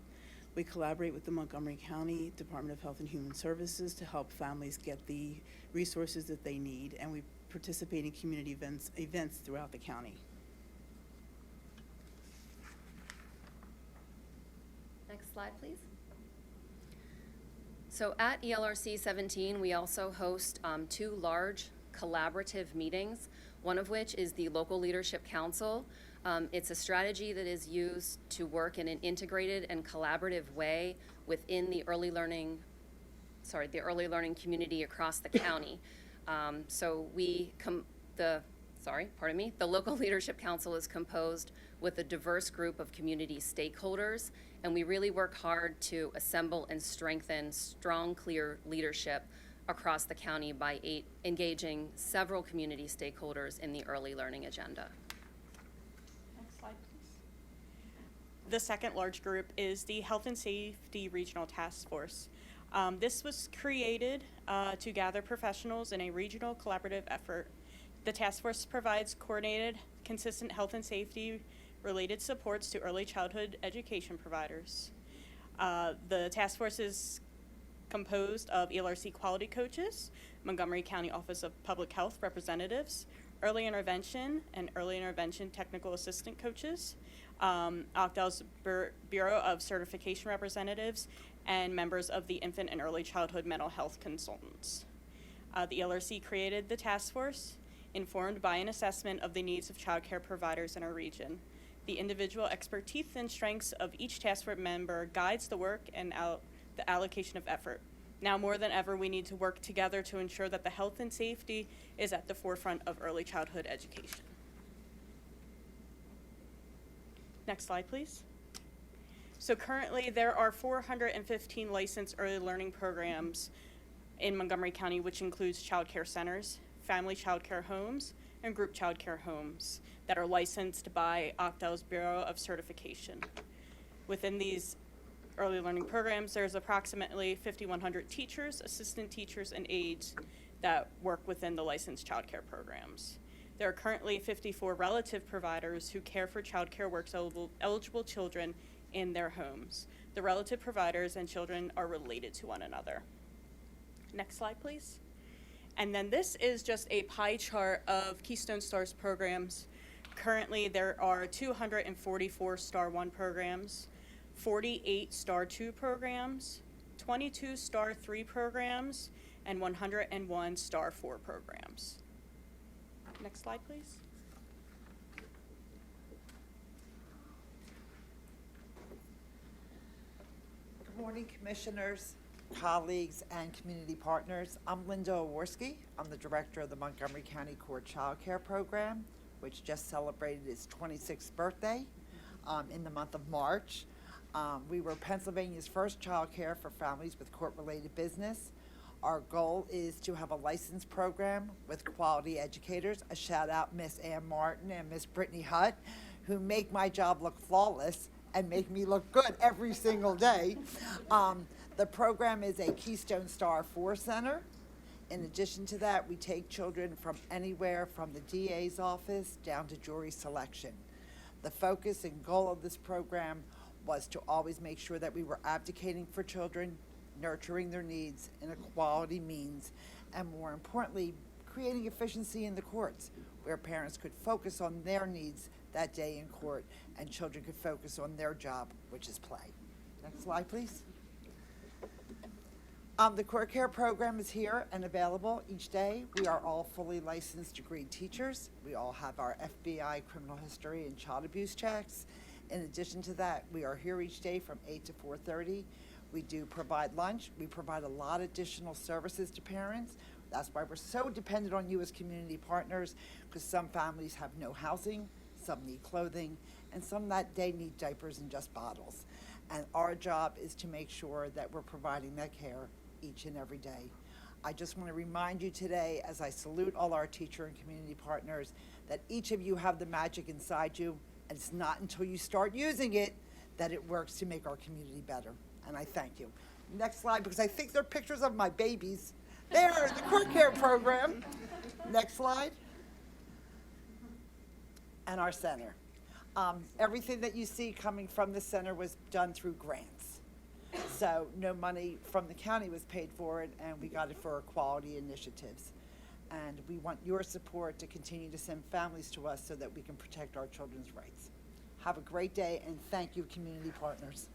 We collaborate with the Montgomery County Department of Health and Human Services to help families get the resources that they need, and we participate in community events throughout the county. Next slide, please. So at ELRC 17, we also host 2 large collaborative meetings, one of which is the Local Leadership Council. It's a strategy that is used to work in an integrated and collaborative way within the early learning community across the county. The Local Leadership Council is composed with a diverse group of community stakeholders, and we really work hard to assemble and strengthen strong, clear leadership across the county by engaging several community stakeholders in the early learning agenda. Next slide, please. The second large group is the Health and Safety Regional Task Force. This was created to gather professionals in a regional collaborative effort. The task force provides coordinated, consistent health and safety related supports to early childhood education providers. The task force is composed of ELRC quality coaches, Montgomery County Office of Public Health representatives, early intervention and early intervention technical assistant coaches, Octal's Bureau of Certification representatives, and members of the infant and early childhood mental health consultants. The ELRC created the task force, informed by an assessment of the needs of child care providers in our region. The individual expertise and strengths of each task force member guides the work and the allocation of effort. Now more than ever, we need to work together to ensure that the health and safety is at the forefront of early childhood education. Next slide, please. So currently, there are 415 licensed early learning programs in Montgomery County, which includes child care centers, family child care homes, and group child care homes that are licensed by Octal's Bureau of Certification. Within these early learning programs, there's approximately 5,100 teachers, assistant teachers, and aides that work within the licensed child care programs. There are currently 54 relative providers who care for child care works eligible children in their homes. The relative providers and children are related to one another. Next slide, please. And then this is just a pie chart of Keystone Stars programs. Currently, there are 244 Star 1 programs, 48 Star 2 programs, 22 Star 3 programs, and 101 Star 4 programs. Next slide, please. Good morning, commissioners, colleagues, and community partners. I'm Linda Oworski. I'm the director of the Montgomery County Court Child Care Program, which just celebrated its 26th birthday in the month of March. We were Pennsylvania's first child care for families with court-related business. Our goal is to have a licensed program with quality educators. A shout out Miss Ann Martin and Miss Brittany Hutt, who make my job look flawless and make me look good every single day. The program is a Keystone Star 4 center. In addition to that, we take children from anywhere from the DA's office down to jury selection. The focus and goal of this program was to always make sure that we were advocating for children, nurturing their needs in a quality means, and more importantly, creating efficiency in the courts where parents could focus on their needs that day in court and children could focus on their job, which is play. Next slide, please. The court care program is here and available each day. We are all fully licensed degreed teachers. We all have our FBI criminal history and child abuse checks. In addition to that, we are here each day from 8 to 4:30. We do provide lunch. We provide a lot of additional services to parents. That's why we're so dependent on you as community partners, because some families have no housing, some need clothing, and some that day need diapers and just bottles. And our job is to make sure that we're providing that care each and every day. I just want to remind you today, as I salute all our teacher and community partners, that each of you have the magic inside you, and it's not until you start using it that it works to make our community better. And I thank you. Next slide, because I think they're pictures of my babies. There, the court care program. Next slide. And our center. Everything that you see coming from the center was done through grants. So no money from the county was paid for it, and we got it for our quality initiatives. And we want your support to continue to send families to us so that we can protect our children's rights. Have a great day, and thank you, community partners.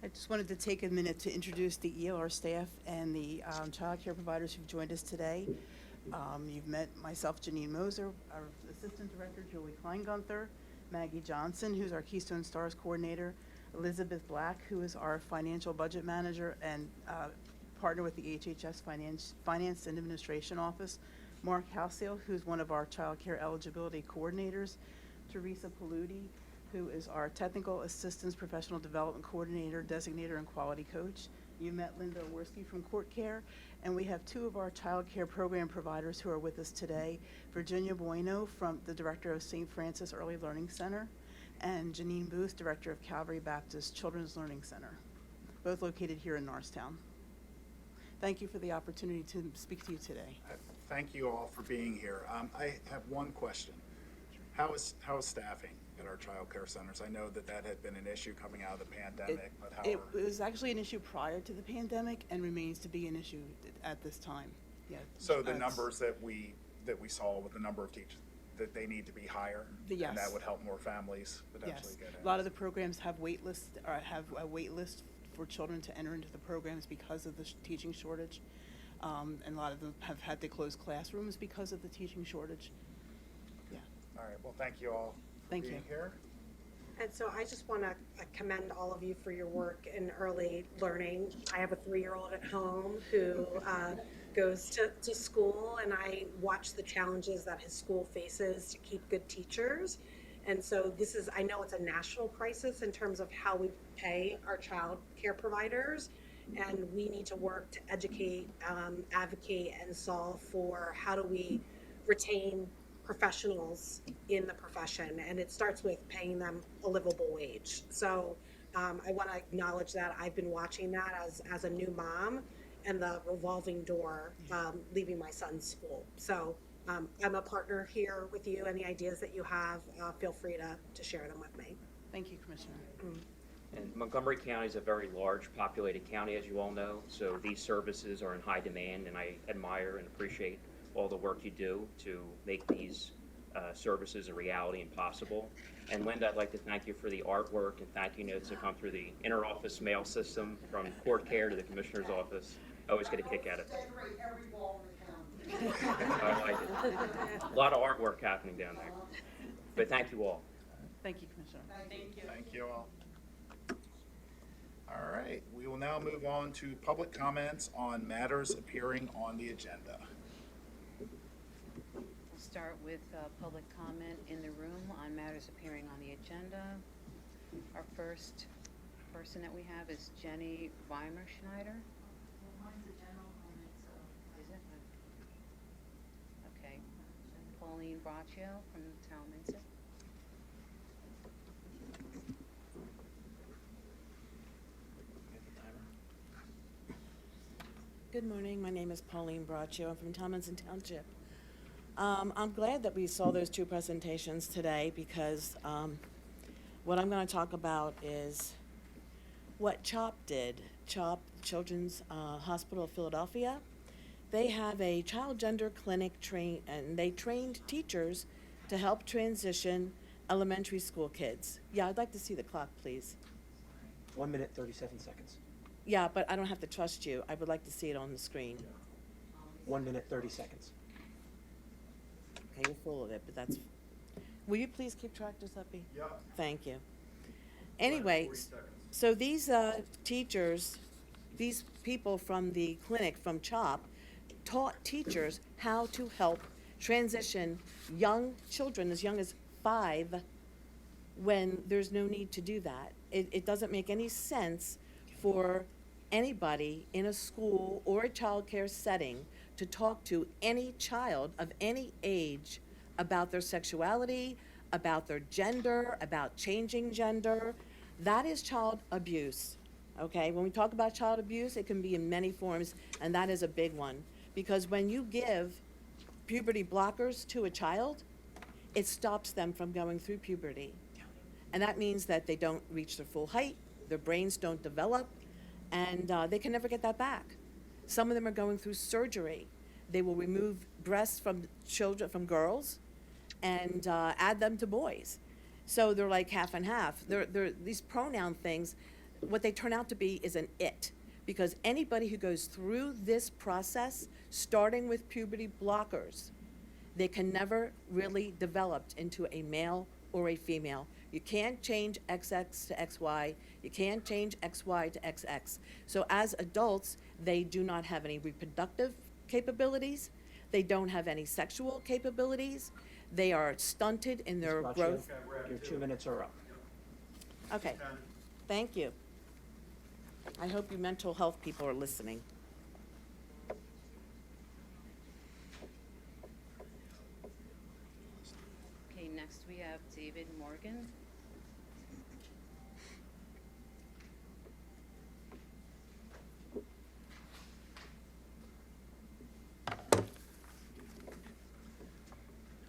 I just wanted to take a minute to introduce the ELR staff and the child care providers who've joined us today. You've met myself, Janine Moser, our Assistant Director, Julie Kleingunther, Maggie Johnson, who's our Keystone Stars Coordinator, Elizabeth Black, who is our Financial Budget Manager and partner with the HHS Finance and Administration Office, Mark Halsell, who's one of our Child Care Eligibility Coordinators, Teresa Paludi, who is our Technical Assistance Professional Development Coordinator, Designator, and Quality Coach. You met Linda Worski from Court Care, and we have two of our child care program providers who are with us today, Virginia Bueno, from the Director of St. Francis Early Learning Center, and Janine Booth, Director of Calvary Baptist Children's Learning Center, both located here in Norristown. Thank you for the opportunity to speak to you today. Thank you all for being here. I have one question. How is staffing at our child care centers? I know that had been an issue coming out of the pandemic, but how It are... was actually an issue prior to the pandemic and remains to be an issue at this time. Yeah. So the numbers that we saw with the number of teachers, that they need to be higher? Yes. And that would help more families potentially Yes. get in? A lot of the programs have wait lists, or have a wait list for children to enter into the programs because of the teaching shortage. And a lot of them have had to close classrooms because of the teaching shortage. Yeah. All right, well, thank you all for Thank being you. here. And so I just want to commend all of you for your work in early learning. I have a 3-year-old at home who goes to school, and I watch the challenges that his school faces to keep good teachers. And so I know it's a national crisis in terms of how we pay our child care providers, and we need to work to educate, advocate, and solve for how do we retain professionals in the profession, and it starts with paying them a livable wage. So I want to acknowledge that. I've been watching that as a new mom and the revolving door leaving my son's school. So I'm a partner here with you. Any ideas that you have, feel free to share them with me. Thank you, Commissioner. And Montgomery County is a very large populated county, as you all know, so these services are in high demand, and I admire and appreciate all the work you do to make these services a reality and possible. And Linda, I'd like to thank you for the artwork and thank you notes that come through the inter-office mail system from court care to the commissioner's office. I always get a kick out of it. I like it. A lot of artwork happening down there. But thank you all. Thank you, Commissioner. Thank you all. All right, we will now move on to public comments on matters appearing on the agenda. We'll start with public comment in the room on matters appearing on the agenda. Our first person that we have is Jenny Weimer-Schneider. Is it? Okay. Pauline Braccio from Talminster. Good morning. My name is Pauline Braccio. I'm from Tomlinson Township. I'm glad that we saw those two presentations today because what I'm going to talk about is what CHOP did. CHOP, Children's Hospital of Philadelphia, they have a child gender clinic and they trained teachers to help transition elementary school kids. Yeah, I'd like to see the clock, please. 1 minute, 37 seconds. Yeah, but I don't have to trust you. I would like to see it on the screen. 1 minute, 30 seconds. Okay, you're full of it, but that's... Will you please keep track, Giuseppe? Yeah. Thank you. Anyway, so these teachers, these people from the clinic, from CHOP, taught teachers how to help transition young children as young as 5 when there's no need to do that. It doesn't make any sense for anybody in a school or a child care setting to talk to any child of any age about their sexuality, about their gender, about changing gender. That is child abuse. okay? When we talk about child abuse, it can be in many forms, and that is a big one. Because when you give puberty blockers to a child, it stops them from going through puberty. And that means that they don't reach their full height, their brains don't develop, and they can never get that back. Some of them are going through surgery. They will remove breasts from children, from girls, and add them to boys. So they're like half and half. These pronoun things, what they turn out to be is an it. Because anybody who goes through this process, starting with puberty blockers, they can never really develop into a male or a female. You can't change XX to XY. You can't change XY to XX. So as adults, they do not have any reproductive capabilities. They don't have any sexual capabilities. They are stunted in their Ms. Baccio, growth. your 2 minutes are up. Okay, thank you. I hope you mental health people are listening. Okay, next we have David Morgan.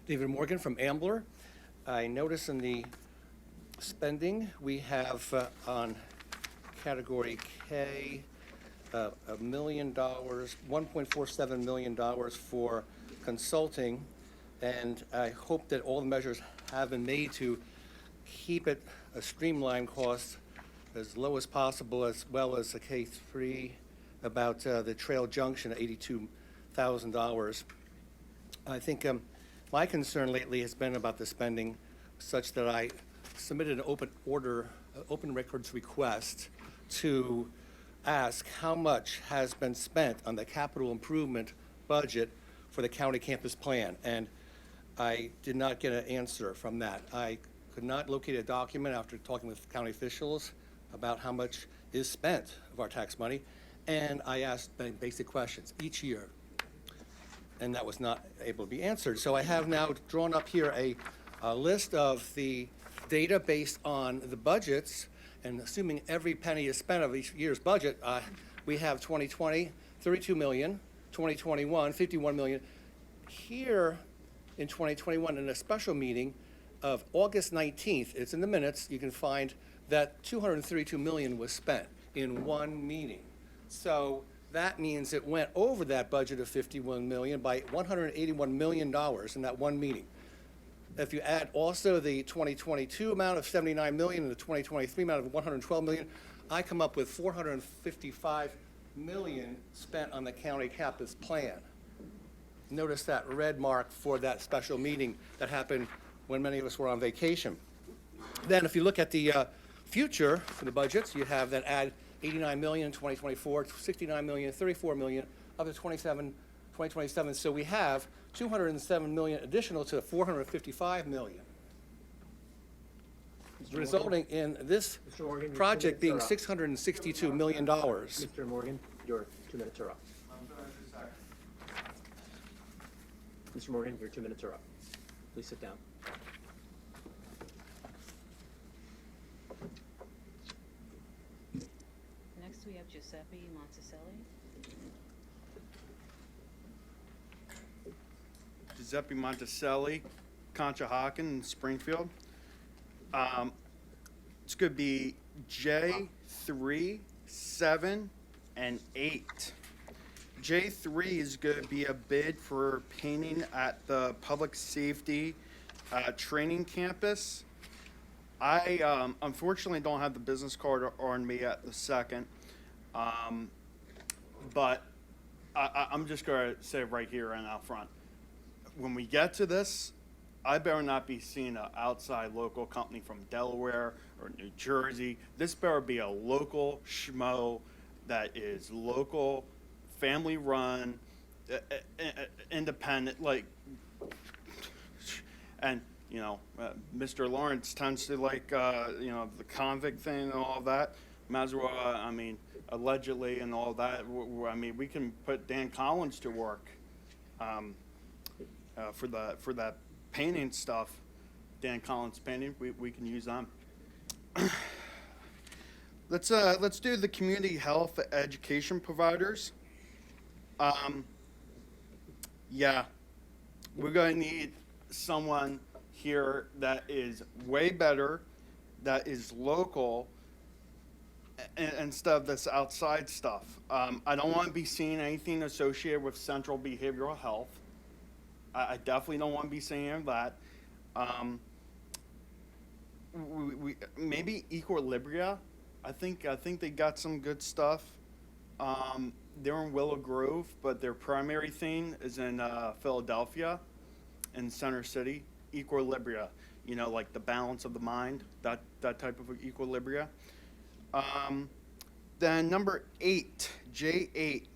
David Morgan from Ambler. I notice in the spending, we have on category K, $1 million, $1.47 million for consulting. And I hope that all the measures have been made to keep it a streamlined cost as low as possible, as well as the K3 about the Trail Junction at $82,000. I think my concern lately has been about the spending, such that I submitted an open records request to ask how much has been spent on the capital improvement budget for the county campus plan. And I did not get an answer from that. I could not locate a document after talking with county officials about how much is spent of our tax money. And I asked basic questions each year, and that was not able to be answered. So I have now drawn up here a list of the data based on the budgets, and assuming every penny is spent of each year's budget, we have 2020, 32 million, 2021, 51 million. Here in 2021, in a special meeting of August 19th, it's in the minutes, you can find that 232 million was spent in one meeting. So that means it went over that budget of 51 million by $181 million in that one meeting. If you add also the 2022 amount of 79 million and the 2023 amount of 112 million, I come up with 455 million spent on the county campus plan. Notice that red mark for that special meeting that happened when many of us were on vacation. Then if you look at the future for the budgets, you have that add 89 million in 2024, 69 million, 34 million, up to 2027. So we have 207 million additional to 455 million, resulting in this Mr. Morgan, your 2 project being minutes are up. $662 million. Mr. Morgan, your 2 minutes are up. Mr. Morgan, your 2 minutes are up. Please sit down. Next we have Giuseppe Monticelli. Giuseppe Monticelli, Conshohocken, Springfield. It's going to be J3, 7, and 8. J3 is going to be a bid for painting at the public safety training campus. I unfortunately don't have the business card on me at the second, but I'm just going to say right here and out front, when we get to this, I better not be seeing an outside local company from Delaware or New Jersey. This better be a local schmo that is local, family run, independent, like, and you know, Mr. Lawrence tends to like, you know, the convict thing and all that. Might as well, I mean, allegedly and all that. I mean, we can put Dan Collins to work for that painting stuff. Dan Collins painting, we can use them. Let's do the community health education providers. Yeah, we're going to need someone here that is way better, that is local, and stuff that's outside stuff. I don't want to be seeing anything associated with central behavioral health. I definitely don't want to be seeing that. Maybe Equilibria. I think they got some good stuff. They're in Willow Grove, but their primary thing is in Philadelphia, in Center City. Equilibria, like the balance of the mind, that type of equilibria. Then number 8, J8,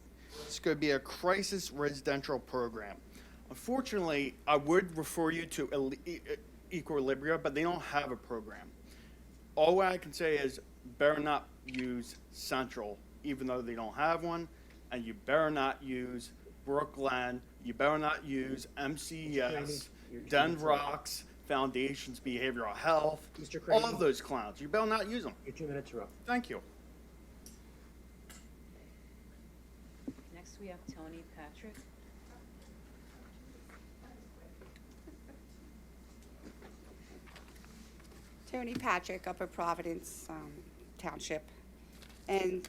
it's going to be a crisis residential program. Unfortunately, I would refer you to Equilibria, but they don't have a program. All I can say is better not use Central, even though they don't have one, and you better not use Brookland, you better not use MCES, Denrocks, Foundations Behavioral Health, all of those clowns. You better not use them. Your 2 minutes are up. Thank you. Next, we have Tony Patrick. Tony Patrick, Upper Providence Township. And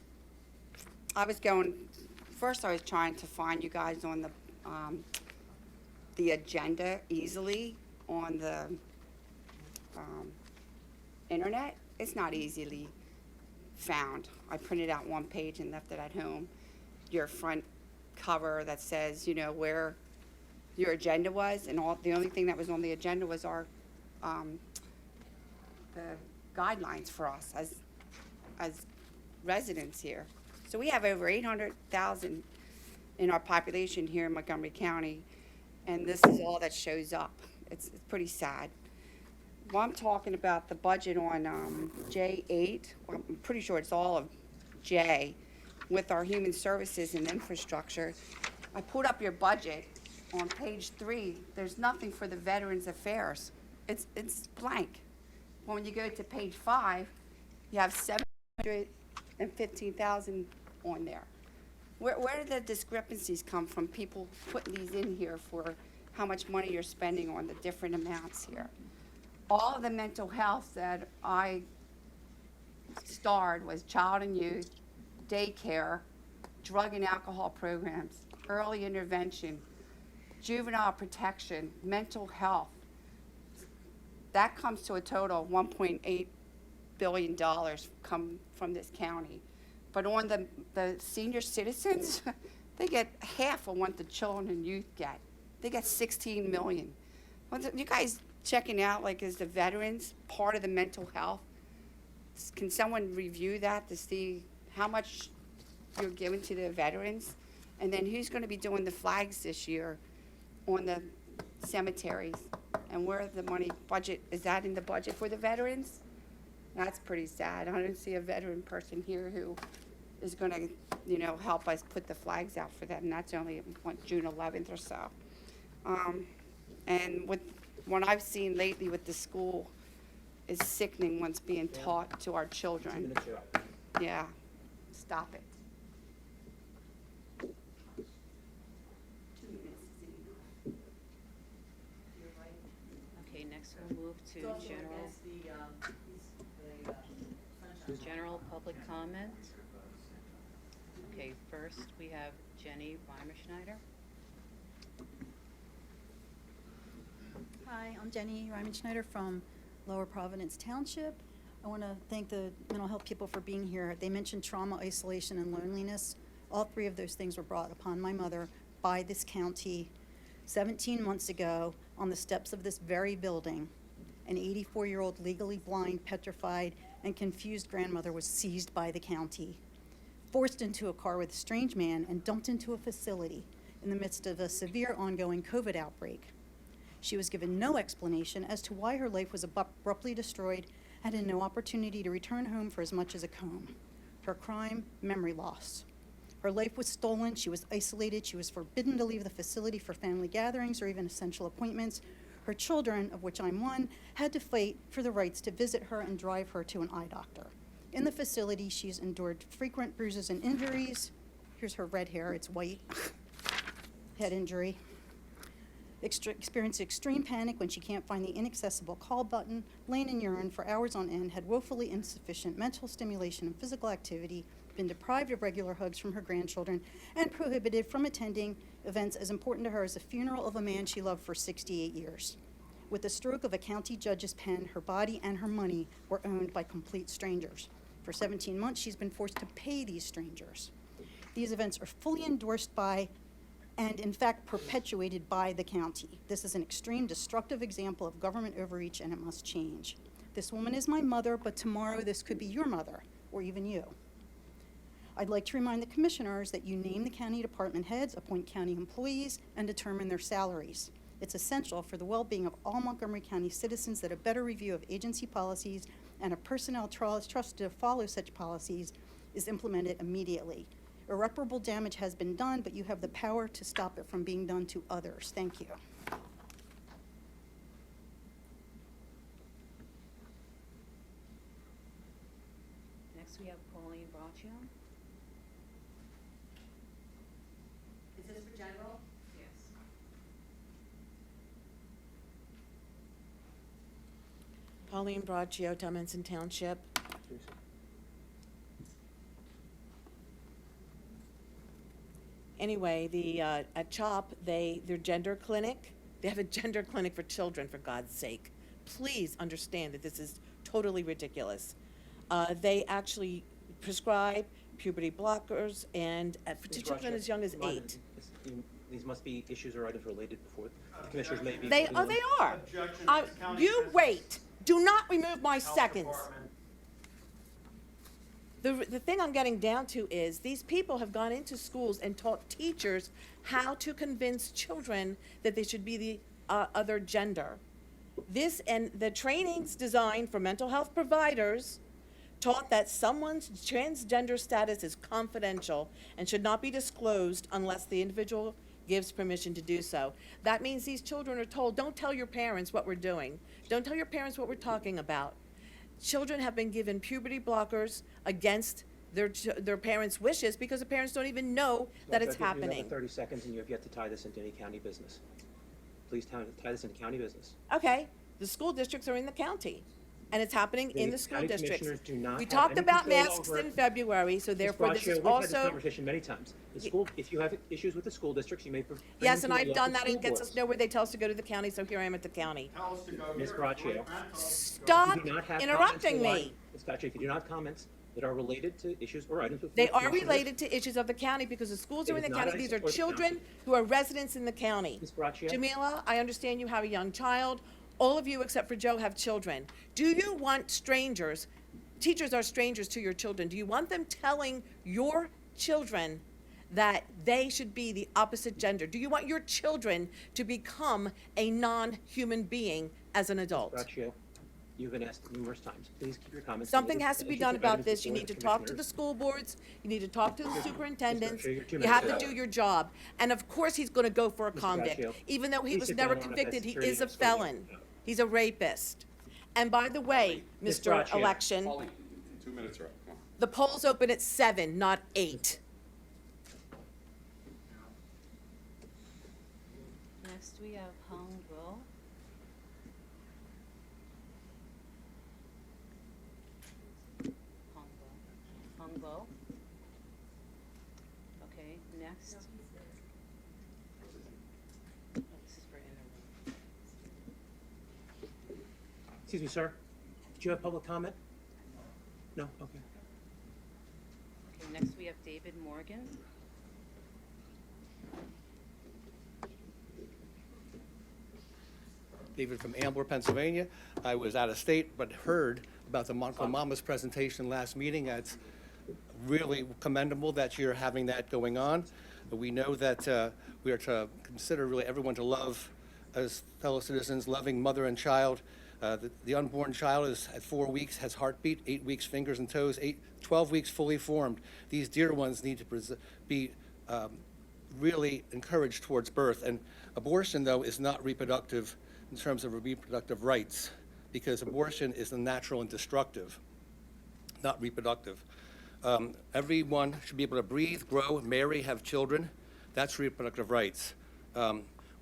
I was trying to find you guys on the agenda easily on the internet. It's not easily found. I printed out one page and left it at home. Your front cover that says, where your agenda was, and the only thing that was on the agenda was our the guidelines for us as residents here. So we have over 800,000 in our population here in Montgomery County, and this is all that shows up. It's pretty sad. Well, I'm talking about the budget on J8. Well, I'm pretty sure it's all of J with our human services and infrastructure. I pulled up your budget on page 3. There's nothing for the Veterans Affairs. It's blank. When you go to page 5, you have 715,000 on there. Where do the discrepancies come from? People putting these in here for how much money you're spending on the different amounts here. All of the mental health that I starred was child and youth, daycare, drug and alcohol programs, early intervention, juvenile protection, mental health. That comes to a total of $1.8 billion come from this county. But on the senior citizens, they get half of what the children and youth get. They get 16 million. You guys checking out, is the veterans part of the mental health? Can someone review that to see how much you're giving to the veterans? And then who's going to be doing the flags this year on the cemeteries? And where the money budget, is that in the budget for the veterans? That's pretty sad. I don't see a veteran person here who is going to, help us put the flags out for them. And that's only June 11th or so. And with what I've seen lately with the school is sickening what's being taught to our 2 children. minutes are up. Yeah, stop it. Okay, next we'll move to general public comment. Okay, first we have Jenny Weimerschneider. Hi, I'm Jenny Ryman-Schneider from Lower Providence Township. I want to thank the mental health people for being here. They mentioned trauma, isolation, and loneliness. All 3 of those things were brought upon my mother by this county 17 months ago on the steps of this very building. An 84-year-old legally blind, petrified, and confused grandmother was seized by the county, forced into a car with a strange man, and dumped into a facility in the midst of a severe ongoing COVID outbreak. She was given no explanation as to why her life was abruptly destroyed and had no opportunity to return home for as much as a comb. Her crime, memory loss. Her life was stolen, she was isolated, she was forbidden to leave the facility for family gatherings or even essential appointments. Her children, of which I'm one, had to fight for the rights to visit her and drive her to an eye doctor. In the facility, she's endured frequent bruises and injuries. Here's her red hair, it's white. Head injury. Experienced extreme panic when she can't find the inaccessible call button, lain in urine for hours on end, had woefully insufficient mental stimulation and physical activity, been deprived of regular hugs from her grandchildren, and prohibited from attending events as important to her as the funeral of a man she loved for 68 years. With the stroke of a county judge's pen, her body and her money were owned by complete strangers. For 17 months, she's been forced to pay these strangers. These events are fully endorsed by and in fact perpetuated by the county. This is an extreme destructive example of government overreach, and it must change. This woman is my mother, but tomorrow this could be your mother, or even you. I'd like to remind the commissioners that you name the county department heads, appoint county employees, and determine their salaries. It's essential for the well-being of all Montgomery County citizens that a better review of agency policies and a personnel trusted to follow such policies is implemented immediately. Irreparable damage has been done, but you have the power to stop it from being done to others. Thank you. Next, we have Pauline Braccio. Is this for general? Yes. Pauline Braccio, Tomenson Township. Anyway, at CHOP, their gender clinic, they have a gender clinic for children, for God's sake. Please understand that this is totally ridiculous. They actually prescribe puberty blockers and for children as young as 8. These must be issues or items related before the commissioners may be. They are. You wait. Do not remove my seconds. The thing I'm getting down to is these people have gone into schools and taught teachers how to convince children that they should be the other gender. This and the trainings designed for mental health providers taught that someone's transgender status is confidential and should not be disclosed unless the individual gives permission to do so. That means these children are told, don't tell your parents what we're doing. Don't tell your parents what we're talking about. Children have been given puberty blockers against their parents' wishes because the parents don't even know that it's happening. You have 30 seconds and you have yet to tie this into any county business. Please tie this into county business. Okay, the school districts are in the county, and it's happening in the school county districts. commissioners do not We have talked any about control masks over in it. February, so therefore this is We've had this also. conversation many times. If you have issues with the school districts, you may bring Yes, them and to the I've done local that, and it school gets us boards. nowhere. They tell us to go to the county, so here I am at the county. Ms. Braccio. Stop You do not have interrupting comments me. Ms. Braccio, if you do not have comments that are related to issues or items before They the are commissioners- related to issues of the county because the schools are It in is the not county. a These are support the children county. who are residents in the county. Ms. Braccio? Jamila, I understand you have a young child. All of you except for Joe have children. Do you want strangers, teachers are strangers to your children, do you want them telling your children that they should be the opposite gender? Do you want your children to become a non-human being as an adult? Braccio, you've been asked numerous times. Please keep your comments. Something limited has to be issues done or about items this. You before need to the talk to the commissioners. school boards. You need to talk to the superintendents. You're 2 You have to minutes do out. your job. And of course, he's going to go for a Mr. convict. Braccio, Even though he please was sit never down. I want convicted, that he security is a next to you. felon. He's a rapist. And by the way, Ms. Mr. Braccio. Election, 2 minutes are up. Come on. the polls open at 7, not 8. Next, we have Hung Will. Hung Will. Okay, next. Oh, this is for interim. Excuse me, sir. Do you have public comment? No? Okay. Okay, next we have David Morgan. David from Ambler, Pennsylvania. I was out of state, but heard about the Montgomery Mama's presentation last meeting. It's really commendable that you're having that going on. We know that we are to consider really everyone to love as fellow citizens, loving mother and child. The unborn child is at 4 weeks, has heartbeat, 8 weeks, fingers and toes, 12 weeks fully formed. These dear ones need to be really encouraged towards birth. And abortion, though, is not reproductive in terms of reproductive rights, because abortion is unnatural and destructive. not reproductive. Everyone should be able to breathe, grow, marry, have children. That's reproductive rights.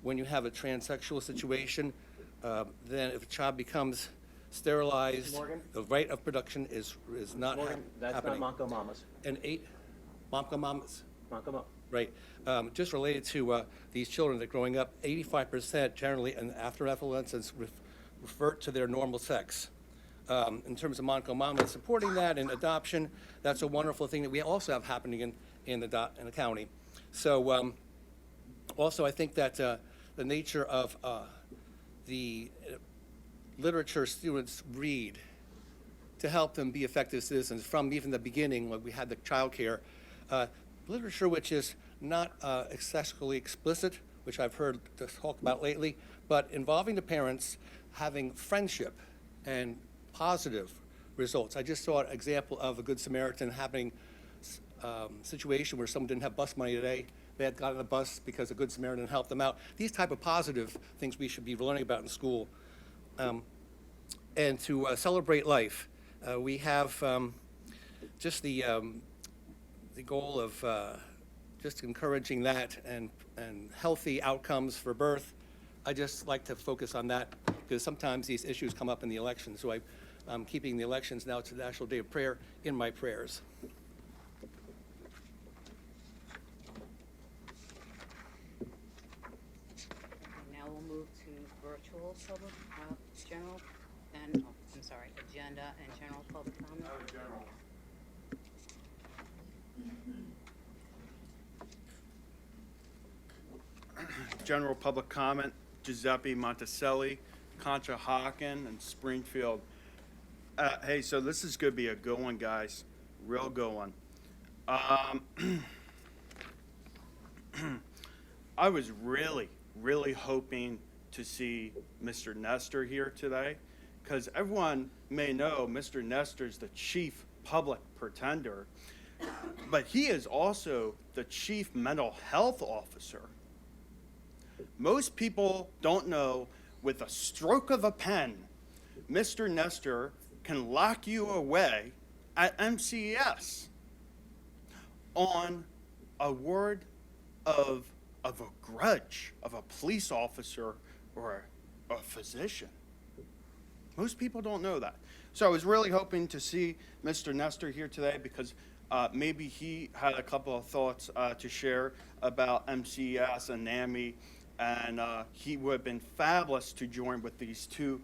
When you have a transsexual situation, then if a child becomes sterilized, Morgan? the right of production is not Morgan, that's happening. not Monco Mamas. And Monco Mamas. Monco Mamas. Right. Just related to these children that growing up, 85% generally and after adolescence revert to their normal sex. In terms of Monco Mama supporting that and adoption, that's a wonderful thing that we also have happening in the county. So also I think that the nature of the literature students read to help them be effective citizens from even the beginning when we had the child care, literature which is not excessively explicit, which I've heard talked about lately, but involving the parents, having friendship and positive results. I just saw an example of a Good Samaritan happening situation where someone didn't have bus money today. They had gotten on the bus because a Good Samaritan helped them out. These type of positive things we should be learning about in school. And to celebrate life, we have just the goal of just encouraging that and healthy outcomes for birth. I just like to focus on that because sometimes these issues come up in the election. So I'm keeping the elections now to the National Day of Prayer in my prayers. Now we'll move to virtual public, general, and, I'm sorry, agenda and general public comment. General public comment, Giuseppe Monticelli, Concha Hawken, and Springfield. Hey, so this is going to be a good one, guys. Real good one. I was really hoping to see Mr. Nestor here today, because everyone may know Mr. Nestor is the chief public pretender, but he is also the chief mental health officer. Most people don't know, with a stroke of a pen, Mr. Nestor can lock you away at MCES on a word of a grudge of a police officer or a physician. Most people don't know that. So I was really hoping to see Mr. Nestor here today because maybe he had a couple of thoughts to share about MCES and NAMI, and he would have been fabulous to join with these two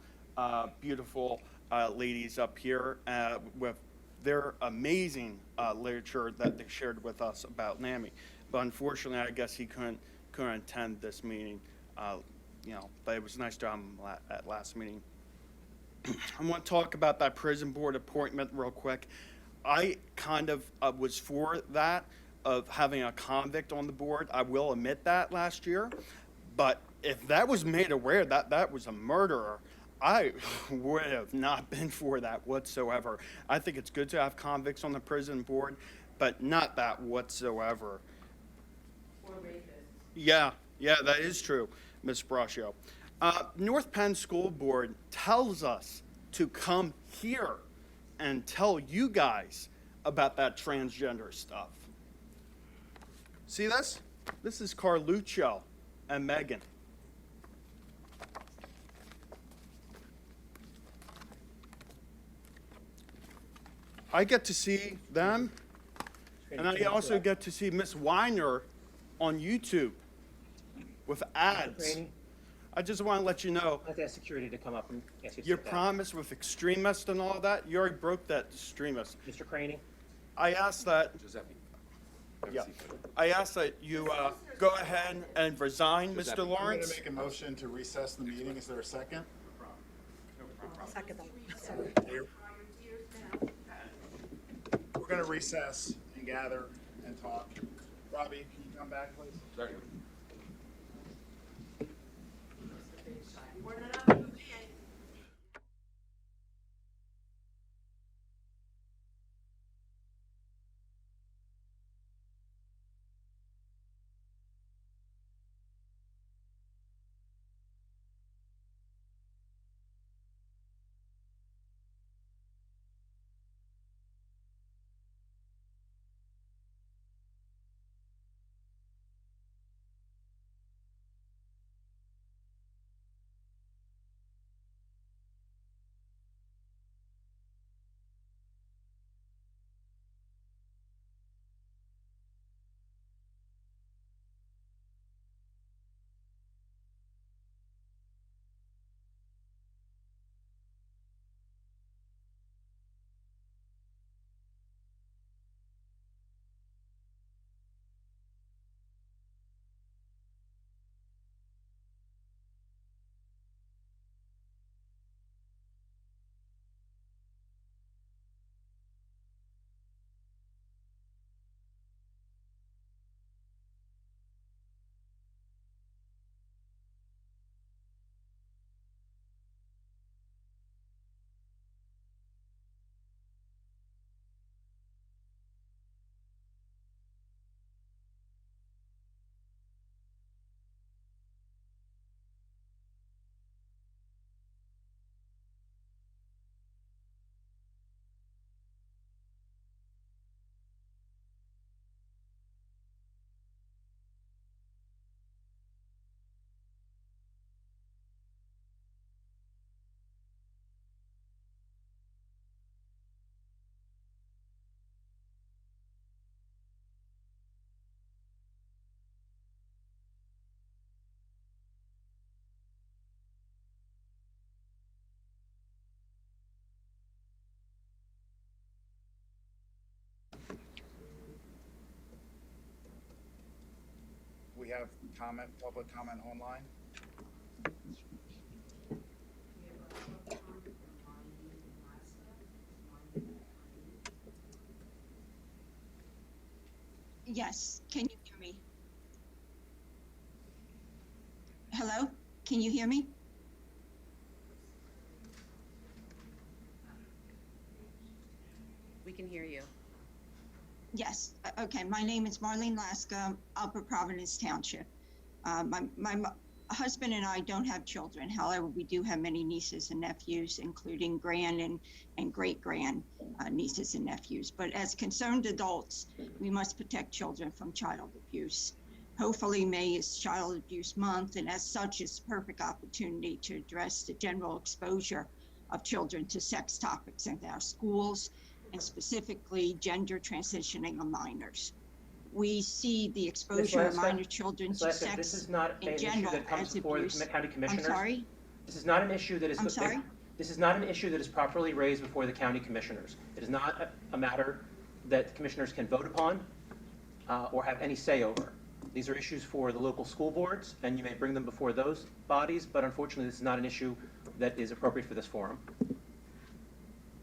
beautiful ladies up here with their amazing literature that they shared with us about NAMI. But unfortunately, I guess he couldn't attend this meeting, but it was nice to have him at last meeting. I want to talk about that prison board appointment real quick. I kind of was for that, of having a convict on the board. I will admit that last year. But if that was made aware that that was a murderer, I would have not been for that whatsoever. I think it's good to have convicts on the prison board, but not that whatsoever. Or rapists. Yeah, that is true, Ms. Braccio. North Penn School Board tells us to come here and tell you guys about that transgender stuff. See this? This is Carluccio and Megan. I get to see them, and I also get to see Miss Weiner on YouTube with ads. I just want to let you know. I'd like to ask security to come up and ask you to Your sit down. promise with extremist and all that, you already broke that extremist. Mr. Craney? I asked that. Giuseppe. Yeah. I asked that you go ahead and resign, Mr. I'm going Lawrence. to make a motion to recess the meeting. Is there a second? Second. We're going to recess and gather and talk. Robbie, can you come back, please? Sorry. public comment online? Yes, can you hear me? Hello, can you hear me? We can hear you. Yes, okay, my name is Marlene Laska, Upper Providence Township. My husband and I don't have children. However, we do have many nieces and nephews, including grand and great-grand nieces and nephews. But as concerned adults, we must protect children from child abuse. Hopefully, May is Child Abuse Month, and as such, it's a perfect opportunity to address the general exposure of children to sex topics in our schools, and specifically gender transitioning of minors. We see the exposure of minor children to sex this is not an in issue general that comes as before abuse. the county commissioners. I'm sorry? This is not an issue that is. I'm sorry? This is not an issue that is properly raised before the county commissioners. It is not a matter that the commissioners can vote upon or have any say over. These are issues for the local school boards, and you may bring them before those bodies, but unfortunately, this is not an issue that is appropriate for this forum.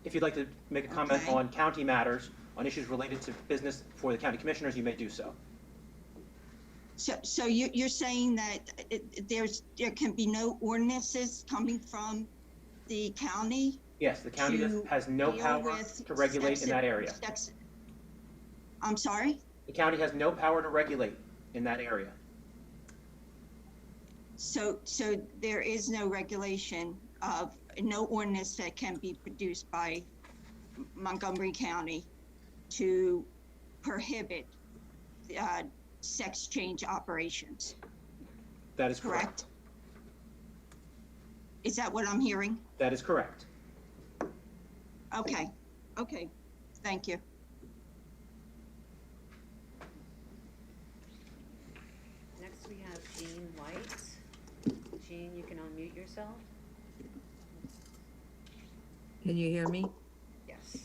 If you'd like to make a comment on county matters, on issues related to business for the county commissioners, you may do so. So you're saying that there can be no ordinances coming from the county? Yes, the county has no power to regulate in that area. I'm sorry? The county has no power to regulate in that area. So there is no regulation of, no ordinance that can be produced by Montgomery County to prohibit sex change operations. That is correct. Is that what I'm hearing? That is correct. Okay, thank you. Next, we have Jean White. Jean, you can unmute yourself. Can you hear me? Yes.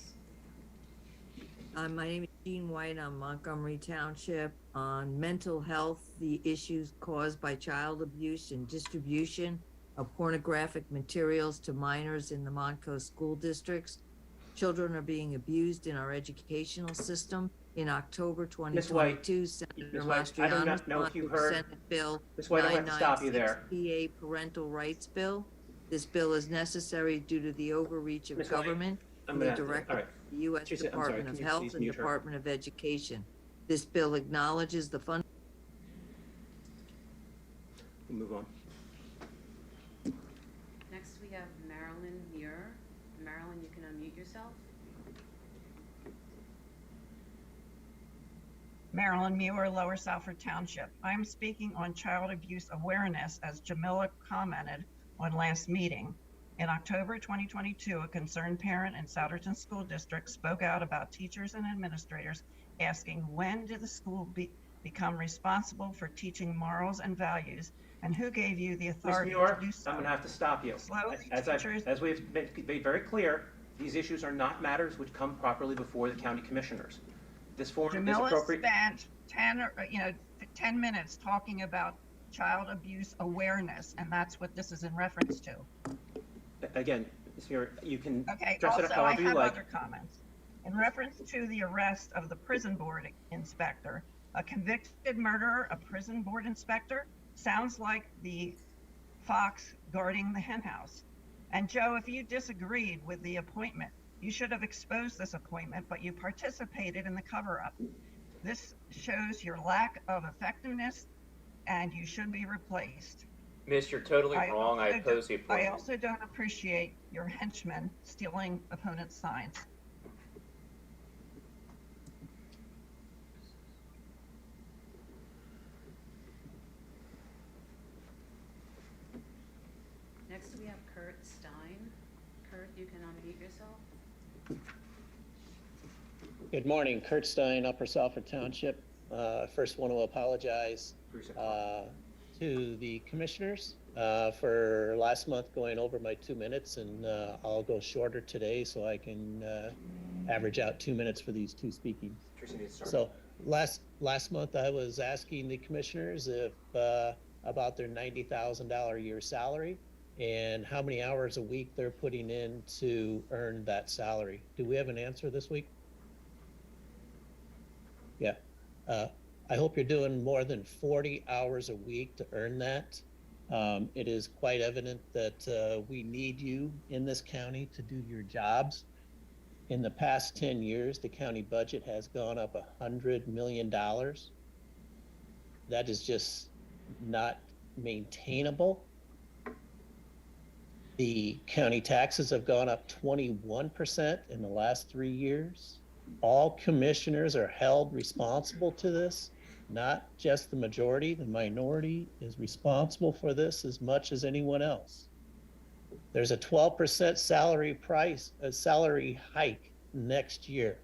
My name is Jean White. I'm Montgomery Township. On mental health, the issues caused by child abuse and distribution of pornographic materials to minors in the Montco school districts. Children are being abused in our educational system. In October 2022, Senator Mastriano sponsored Senate Bill 996 PA Parental Rights Bill. This bill is necessary due to the overreach of government and the directive of the U.S. Department of Health and Department of Education. This bill acknowledges the fund. We'll move on. Next, we have Marilyn Muir. Marilyn, you can unmute yourself. Marilyn Muir, Lower Salford Township. I'm speaking on child abuse awareness, as Jamila commented on last meeting. In October 2022, a concerned parent in Souderton School District spoke out about teachers and administrators asking, when did the school become responsible for teaching morals and values, and who gave you the authority to do so? I'm going to have to stop you. As we've made very clear, these issues are not matters which come properly before the county commissioners. This forum is appropriate. Jamila spent 10 minutes talking about child abuse awareness, and that's what this is in reference to. Again, you can Okay, address also, it however you I have like. other comments. In reference to the arrest of the prison board inspector, a convicted murderer, a prison board inspector, sounds like the fox guarding the henhouse. And Joe, if you disagreed with the appointment, you should have exposed this appointment, but you participated in the cover-up. This shows your lack of effectiveness, and you should be replaced. Miss, you're totally wrong. I oppose the appointment. I also don't appreciate your henchmen stealing opponents' signs. Next, we have Kurt Stein. Kurt, you can unmute yourself. Good morning, Kurt Stein, Upper Salford Township. First want to apologize to the commissioners for last month going over my 2 minutes, and I'll go shorter today so I can average out 2 minutes for these two speaking. So Last month, I was asking the commissioners if, about their $90,000 a year salary and how many hours a week they're putting in to earn that salary. Do we have an answer this week? Yeah. I hope you're doing more than 40 hours a week to earn that. It is quite evident that we need you in this county to do your jobs. In the past 10 years, the county budget has gone up $100 million. That is just not maintainable. The county taxes have gone up 21% in the last 3 years. All commissioners are held responsible to this, not just the majority. The minority is responsible for this as much as anyone else. There's a 12% salary hike next year.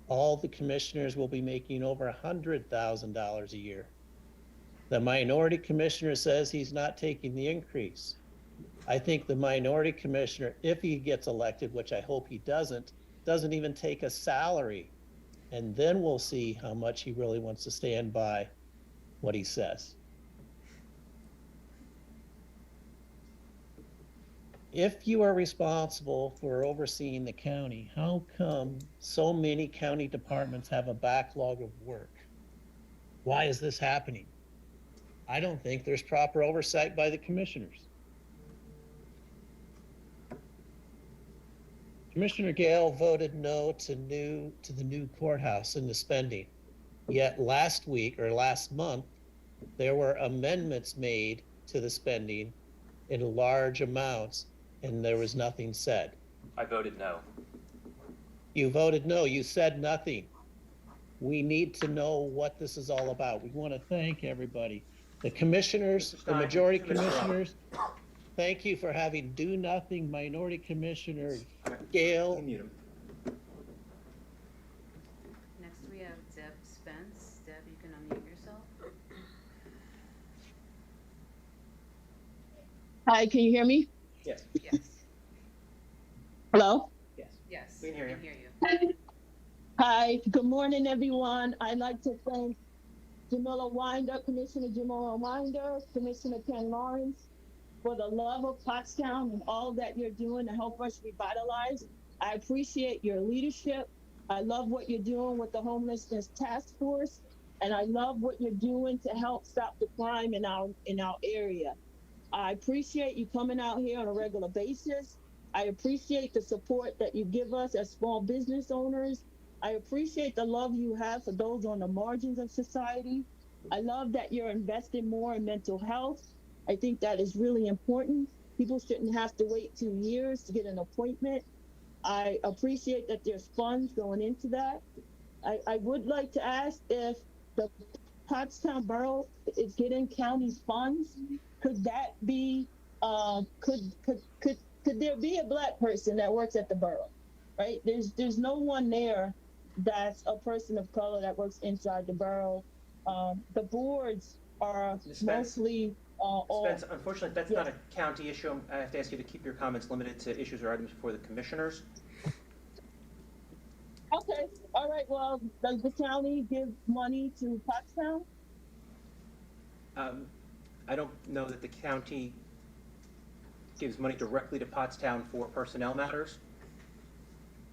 All the commissioners will be making over $100,000 a year. The minority commissioner says he's not taking the increase. I think the minority commissioner, if he gets elected, which I hope he doesn't even take a salary. And then we'll see how much he really wants to stand by what he says. If you are responsible for overseeing the county, how come so many county departments have a backlog of work? Why is this happening? I don't think there's proper oversight by the commissioners. Commissioner Gale voted no to the new courthouse and the spending. Yet last week or last month, there were amendments made to the spending in large amounts, and there was nothing said. I voted no. You voted no, you said nothing. We need to know what this is all about. We want to thank everybody. The commissioners, the majority commissioners, thank you for having do nothing. Minority Commissioner Gale. Next, we have Deb Spence. Deb, you can unmute yourself. Hi, can you hear me? Yes. Yes. Hello? Yes. Yes. We can hear you. Hi, good morning, everyone. I'd like to thank Jamila Winder, Commissioner Jamila Winder, Commissioner Ken Lawrence, for the love of Pottstown and all that you're doing to help us revitalize. I appreciate your leadership. I love what you're doing with the homelessness task force, and I love what you're doing to help stop the crime in our area. I appreciate you coming out here on a regular basis. I appreciate the support that you give us as small business owners. I appreciate the love you have for those on the margins of society. I love that you're investing more in mental health. I think that is really important. People shouldn't have to wait 2 years to get an appointment. I appreciate that there's funds going into that. I would like to ask if the Pottstown Borough is getting county funds. Could that be, could there be a Black person that works at the borough, right? There's no one there that's a person of color that works inside the borough. The boards are mostly Spence, unfortunately, that's not a county issue. I have to ask you to keep your comments limited to issues or items before the commissioners. Okay, all right, well, does the county give money to Pottstown? I don't know that the county gives money directly to Pottstown for personnel matters,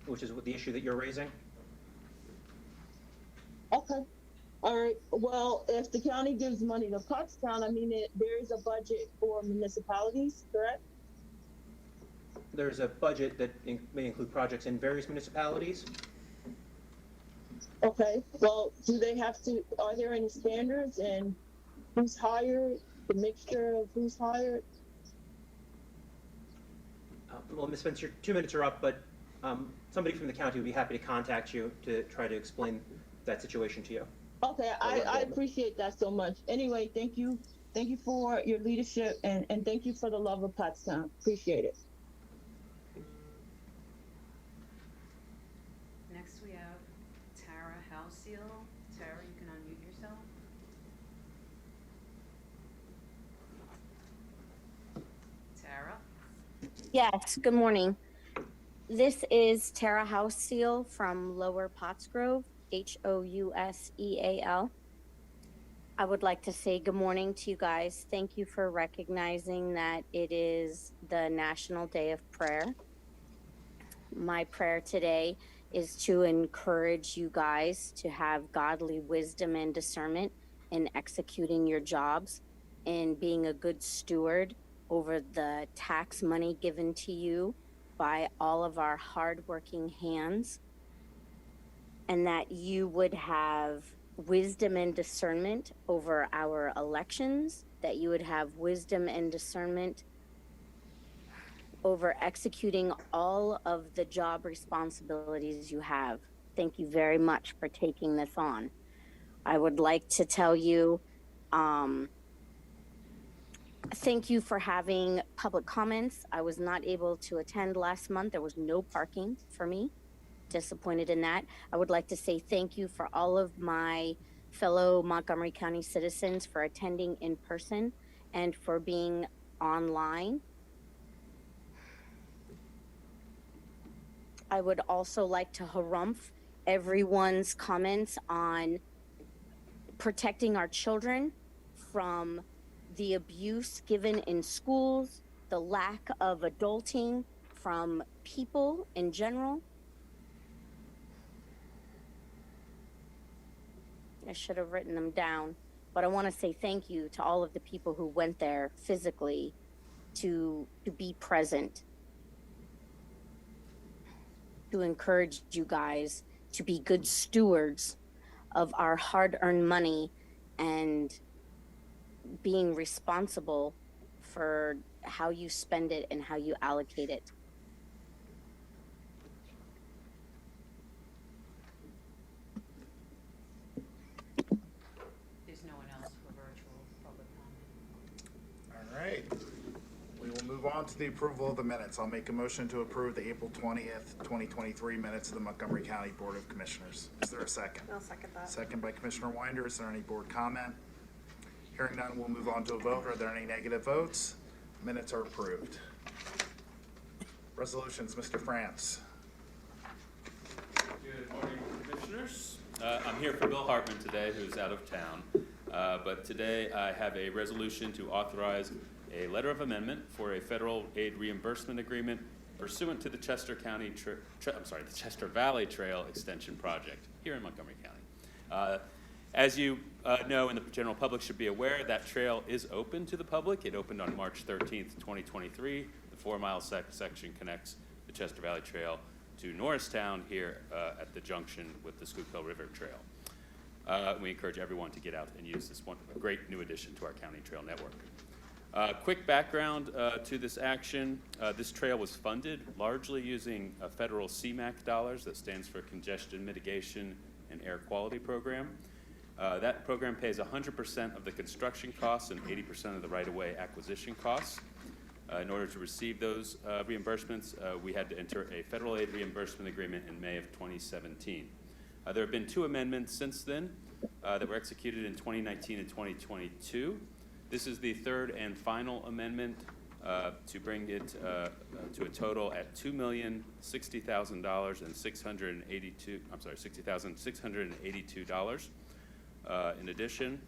which is what the issue that you're raising. Okay. All right. Well, if the county gives money to Pottstown, I mean, there is a budget for municipalities, correct? There's a budget that may include projects in various municipalities. Okay. Well, do they have to, are there any standards and who's hired, the mixture of who's hired? Well, Ms. Spence, your 2 minutes are up, but somebody from the county would be happy to contact you to try to explain that situation to you. Okay, I appreciate that so much. Anyway, thank you. Thank you for your leadership and thank you for the love of Pottstown. Appreciate it. Next, we have Tara Halseal. Tara, you can unmute yourself. Tara? Yes, good morning. This is Tara Halseal from Lower Pottsgrove. Houseal. I would like to say good morning to you guys. Thank you for recognizing that it is the National Day of Prayer. My prayer today is to encourage you guys to have godly wisdom and discernment in executing your jobs and being a good steward over the tax money given to you by all of our hardworking hands, and that you would have wisdom and discernment over our elections, that you would have wisdom and discernment over executing all of the job responsibilities you have. Thank you very much for taking this on. I would like to tell you, thank you for having public comments. I was not able to attend last month. There was no parking for me. Disappointed in that. I would like to say thank you for all of my fellow Montgomery County citizens for attending in person and for being online. I would also like to harumph everyone's comments on protecting our children from the abuse given in schools, the lack of adulting from people in general. I should have written them down, but I want to say thank you to all of the people who went there physically to be present, to encourage you guys to be good stewards of our hard-earned money and being responsible for how you spend it and how you allocate it. There's no one else for virtual public comment. All right. We will move on to the approval of the minutes. I'll make a motion to approve the April 20th, 2023 minutes of the Montgomery County Board of Commissioners. Is there a second? I'll second that. Second by Commissioner Winder. Is there any board comment? Hearing none, we'll move on to a vote. Are there any negative votes? Minutes are approved. Resolutions, Mr. France. Good morning, Commissioners. I'm here for Bill Hartman today, who's out of town. But today I have a resolution to authorize a letter of amendment for a federal aid reimbursement agreement pursuant to the Chester Valley Trail Extension Project here in Montgomery County. As you know, and the general public should be aware, that trail is open to the public. It opened on March 13th, 2023. The 4-mile section connects the Chester Valley Trail to Norristown here at the junction with the Schuylkill River Trail. We encourage everyone to get out and use this one, a great new addition to our county trail network. Quick background to this action. This trail was funded largely using federal CMAQ dollars, that stands for Congestion Mitigation and Air Quality Program. That program pays 100% of the construction costs and 80% of the right-of-way acquisition costs. In order to receive those reimbursements, we had to enter a federal aid reimbursement agreement in May of 2017. There have been 2 amendments since then that were executed in 2019 and 2022. This is the 3rd and final amendment to bring it to a total at $2,060,000 and $60,682 in addition.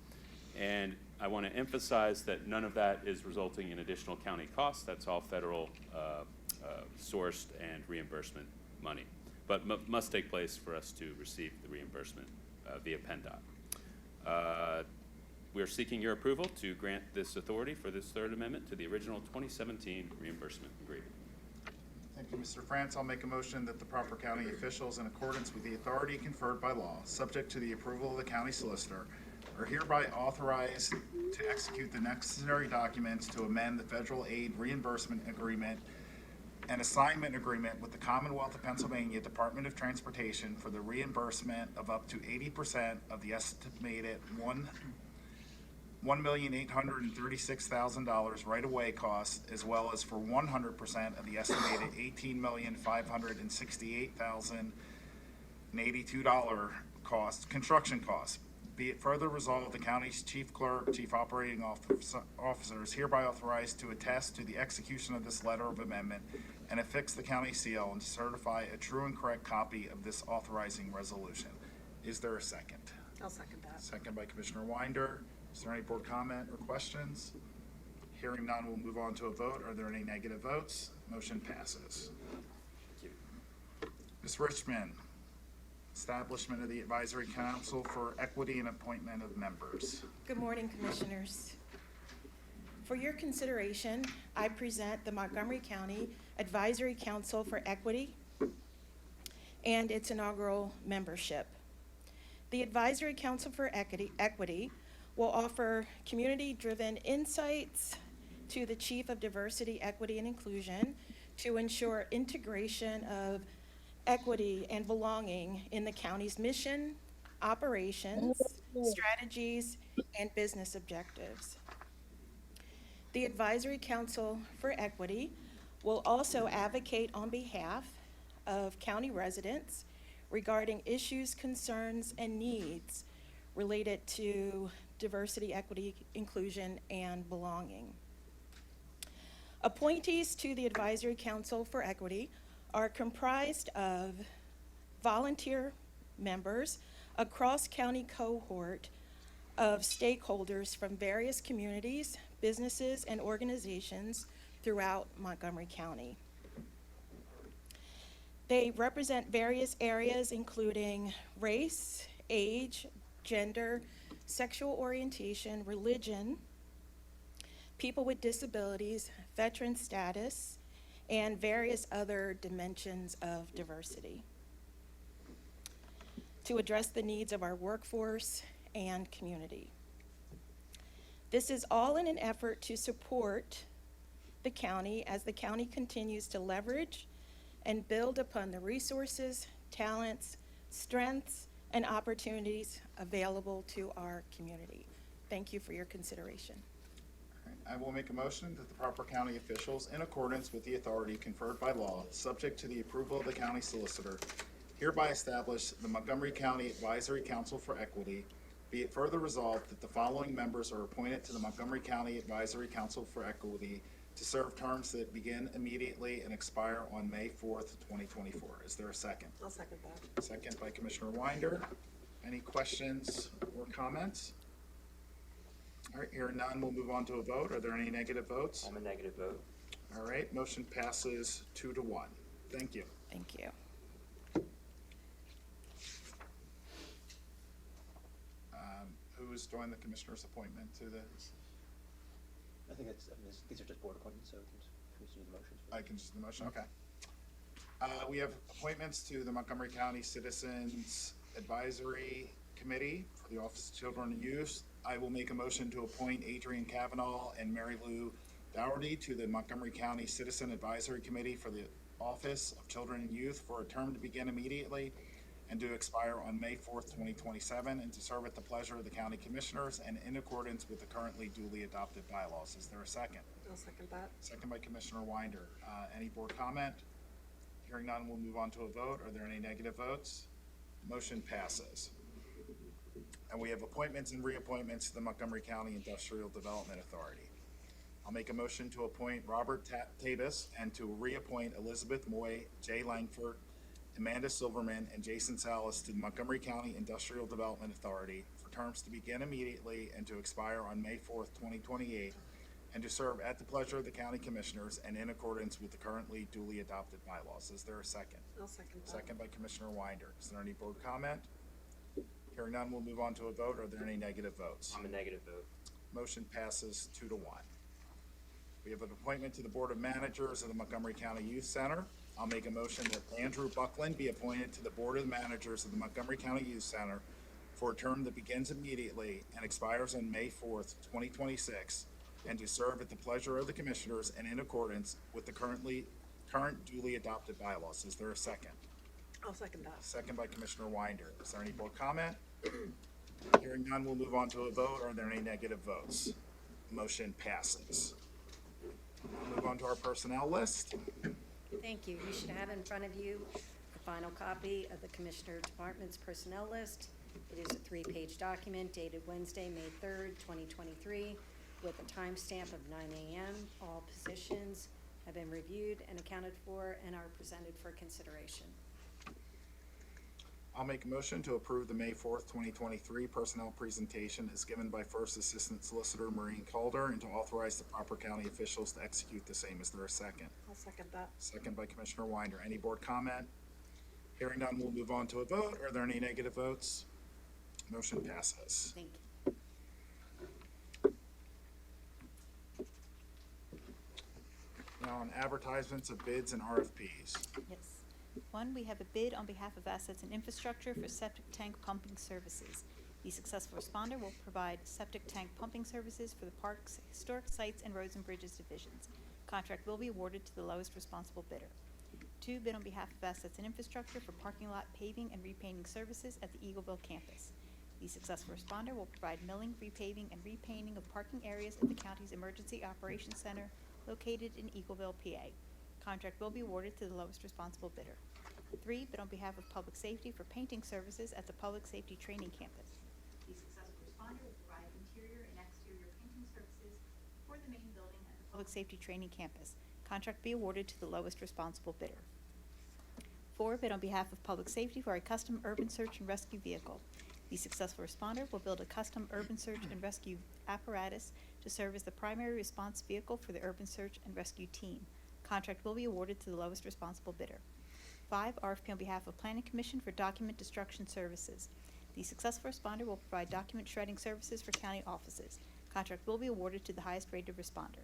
And I want to emphasize that none of that is resulting in additional county costs. That's all federal sourced and reimbursement money, but must take place for us to receive the reimbursement via PennDOT. We are seeking your approval to grant this authority for this 3rd amendment to the original 2017 reimbursement agreement. Thank you, Mr. France. I'll make a motion that the proper county officials, in accordance with the authority conferred by law, subject to the approval of the county solicitor, are hereby authorized to execute the necessary documents to amend the federal aid reimbursement agreement and assignment agreement with the Commonwealth of Pennsylvania Department of Transportation for the reimbursement of up to 80% of the estimated $1,836,000 right-of-way costs, as well as for 100% of the estimated $18,568,082 construction costs. Be it further resolved, the county's chief clerk, chief operating officer is hereby authorized to attest to the execution of this letter of amendment and affix the county seal and to certify a true and correct copy of this authorizing resolution. Is there a second? I'll second that. Second by Commissioner Winder. Is there any board comment or questions? Hearing none, we'll move on to a vote. Are there any negative votes? Motion passes. Ms. Richmond, establishment of the Advisory Council for Equity and appointment of members. Good morning, Commissioners. For your consideration, I present the Montgomery County Advisory Council for Equity and its inaugural membership. The Advisory Council for Equity will offer community-driven insights to the Chief of Diversity, Equity, and Inclusion to ensure integration of equity and belonging in the county's mission, operations, strategies, and business objectives. The Advisory Council for Equity will also advocate on behalf of county residents regarding issues, concerns, and needs related to diversity, equity, inclusion, and belonging. Appointees to the Advisory Council for Equity are comprised of volunteer members, a cross-county cohort of stakeholders from various communities, businesses, and organizations throughout Montgomery County. They represent various areas including race, age, gender, sexual orientation, religion, people with disabilities, veteran status, and various other dimensions of diversity to address the needs of our workforce and community. This is all in an effort to support the county as the county continues to leverage and build upon the resources, talents, strengths, and opportunities available to our community. Thank you for your consideration. I will make a motion that the proper county officials, in accordance with the authority conferred by law, subject to the approval of the county solicitor, hereby establish the Montgomery County Advisory Council for Equity. Be it further resolved that the following members are appointed to the Montgomery County Advisory Council for Equity to serve terms that begin immediately and expire on May 4th, 2024. Is there a second? I'll second that. Second by Commissioner Winder. Any questions or comments? All right, hearing none, we'll move on to a vote. Are there any negative votes? I'm a negative vote. All right, motion passes 2-1. Thank you. Thank you. Who is doing the commissioner's appointment to the? I think these are just board appointments, so we can do the motions. I can just do the motion, okay. We have appointments to the Montgomery County Citizens Advisory Committee for the Office of Children and Youth. I will make a motion to appoint Adrian Kavanaugh and Mary Lou Dougherty to the Montgomery County Citizen Advisory Committee for the Office of Children and Youth for a term to begin immediately and to expire on May 4th, 2027, and to serve at the pleasure of the county commissioners and in accordance with the currently duly adopted bylaws. Is there a second? I'll second that. Second by Commissioner Winder. Any board comment? Hearing none, we'll move on to a vote. Are there any negative votes? Motion passes. And we have appointments and reappointments to the Montgomery County Industrial Development Authority. I'll make a motion to appoint Robert Tabus and to reappoint Elizabeth Moy, Jay Langford, Amanda Silverman, and Jason Salas to the Montgomery County Industrial Development Authority for terms to begin immediately and to expire on May 4th, 2028, and to serve at the pleasure of the county commissioners and in accordance with the currently duly adopted bylaws. Is there a second? I'll second that. Second by Commissioner Winder. Is there any board comment? Hearing none, we'll move on to a vote. Are there any negative votes? I'm a negative vote. Motion passes 2-1. We have an appointment to the Board of Managers of the Montgomery County Youth Center. I'll make a motion that Andrew Buckland be appointed to the Board of Managers of the Montgomery County Youth Center for a term that begins immediately and expires on May 4th, 2026, and to serve at the pleasure of the commissioners and in accordance with the current duly adopted bylaws. Is there a second? I'll second that. Second by Commissioner Winder. Is there any board comment? Hearing none, we'll move on to a vote. Are there any negative votes? Motion passes. We'll move on to our personnel list. Thank you. You should have in front of you the final copy of the Commissioner Department's personnel list. It is a 3-page document dated Wednesday, May 3rd, 2023, with a timestamp of 9 a.m. All positions have been reviewed and accounted for and are presented for consideration. I'll make a motion to approve the May 4th, 2023 personnel presentation as given by First Assistant Solicitor Maureen Calder and to authorize the proper county officials to execute the same. Is there a second? I'll second that. Second by Commissioner Winder. Any board comment? Hearing none, we'll move on to a vote. Are there any negative votes? Motion passes. Thank you. Now on advertisements of bids and RFPs. Yes. One, we have a bid on behalf of Assets and Infrastructure for septic tank pumping services. The successful responder will provide septic tank pumping services for the Parks, Historic Sites, and Roads and Bridges divisions. Contract will be awarded to the lowest responsible bidder. Two, bid on behalf of Assets and Infrastructure for parking lot paving and repainting services at the Eagleville campus. The successful responder will provide milling, repaving, and repainting of parking areas at the county's Emergency Operations Center located in Eagleville, PA. Contract will be awarded to the lowest responsible bidder. Three, bid on behalf of Public Safety for painting services at the Public Safety Training Campus. The successful responder will provide interior and exterior painting services for the main building at the Public Safety Training Campus. Contract be awarded to the lowest responsible bidder. Four, bid on behalf of Public Safety for a custom urban search and rescue vehicle. The successful responder will build a custom urban search and rescue apparatus to serve as the primary response vehicle for the urban search and rescue team. Contract will be awarded to the lowest responsible bidder. 5, RFP on behalf of Planning Commission for document destruction services. The successful responder will provide document shredding services for county offices. Contract will be awarded to the highest rated responder.